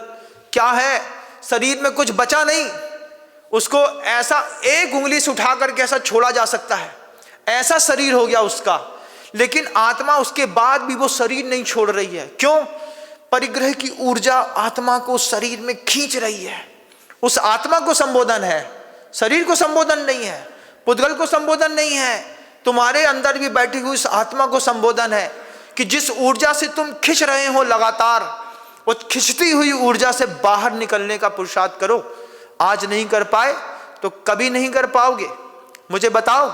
क्या है, शरीर में कुछ बचा नहीं, उसको ऐसा एक उंगली से उठा करके ऐसा छोड़ा जा सकता है, ऐसा शरीर हो गया उसका। लेकिन आत्मा उसके बाद भी वो शरीर नहीं छोड़ रही है। क्यों? परिग्रह की ऊर्जा आत्मा को शरीर में खींच रही है। उस आत्मा को संबोधन है, शरीर को संबोधन नहीं है, पुद्गल को संबोधन नहीं है, तुम्हारे अंदर भी बैठी हुई उस आत्मा को संबोधन है कि जिस ऊर्जा से तुम खिंच रहे हो लगातार, उस खिंचती हुई ऊर्जा से बाहर निकलने का पुरुषार्थ करो। आज नहीं कर पाए तो कभी नहीं कर पाओगे। मुझे बताओ,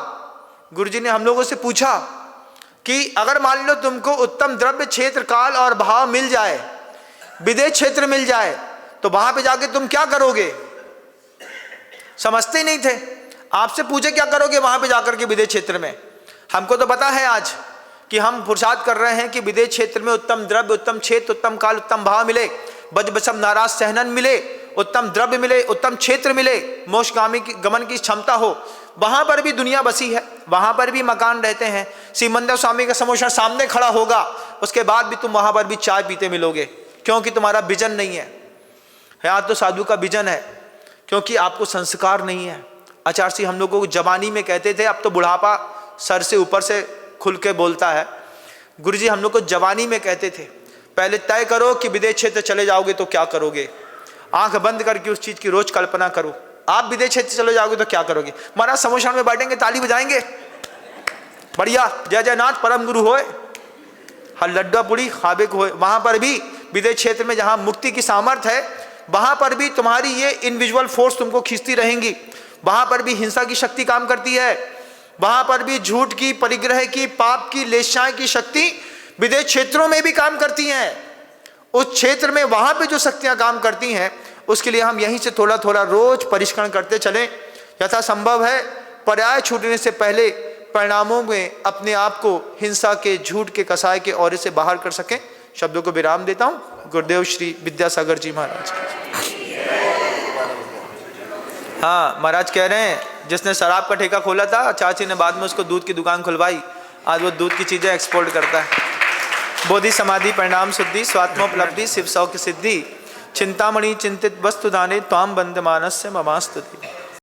गुरुजी ने हम लोगों से पूछा कि अगर मान लो तुमको उत्तम द्रव्य, क्षेत्र, काल और भाव मिल जाए, विदेश क्षेत्र मिल जाए, तो वहां पे जाके तुम क्या करोगे? समझते ही नहीं थे। आपसे पूछे क्या करोगे वहां पे जाकर के विदेश क्षेत्र में? हमको तो पता है आज कि हम पुरुषार्थ कर रहे हैं कि विदेश क्षेत्र में उत्तम द्रव्य, उत्तम क्षेत्र, उत्तम काल, उत्तम भाव मिले, बज बसम नाराज सहनन मिले, उत्तम द्रव्य मिले, उत्तम क्षेत्र मिले, मोक्षगामी की गमन की क्षमता हो। वहां पर भी दुनिया बसी है, वहां पर भी मकान रहते हैं, सिमंदर स्वामी का समोसा सामने खड़ा होगा, उसके बाद भी तुम वहां पर भी चाय पीते मिलोगे, क्योंकि तुम्हारा विजन नहीं है। तो साधु का विजन है, क्योंकि आपको संस्कार नहीं है। आचार्य जी हम लोगों को जवानी में कहते थे, अब तो बुढ़ापा सर से ऊपर से खुल के बोलता है। गुरुजी हम लोग को जवानी में कहते थे, पहले तय करो कि विदेश क्षेत्र चले जाओगे तो क्या करोगे। आंख बंद करके उस चीज की रोज कल्पना करो। आप विदेश क्षेत्र चले जाओगे तो क्या करोगे? महाराज समोसा में बैठेंगे, ताली बजाएंगे, बढ़िया, जय जय नाथ परम गुरु होए, हर लड्डा पुड़ी खाबे को होए। वहां पर भी विदेश क्षेत्र में जहां मुक्ति की सामर्थ्य है, वहां पर भी तुम्हारी ये इनविजुअल फोर्स तुमको खींचती रहेंगी। वहां पर भी हिंसा की शक्ति काम करती है, वहां पर भी झूठ की, परिग्रह की, पाप की, लेशाएं की शक्ति विदेश क्षेत्रों में भी काम करती हैं। उस क्षेत्र में वहां पे जो शक्तियां काम करती हैं, उसके लिए हम यहीं से थोड़ा थोड़ा रोज परिष्करण करते चलें। यथा संभव है पर्याय छूटने से पहले परिणामों में अपने आप को हिंसा के, झूठ के, कसाय के औरे से बाहर कर सकें। शब्दों को विराम देता हूं। गुरुदेव श्री विद्यासागर जी महाराज। हाँ, महाराज कह रहे हैं जिसने शराब का ठेका खोला था, चाची ने बाद में उसको दूध की दुकान खुलवाई, आज वो दूध की चीजें एक्सपोर्ट करता है। बोधि समाधि परिणाम शुद्धि, स्वात्मोपलब्धि, शिव सौ की सिद्धि, चिंतामणि चिंतित वस्तु दाने, त्वाम बंद मानस्य ममास्तुति।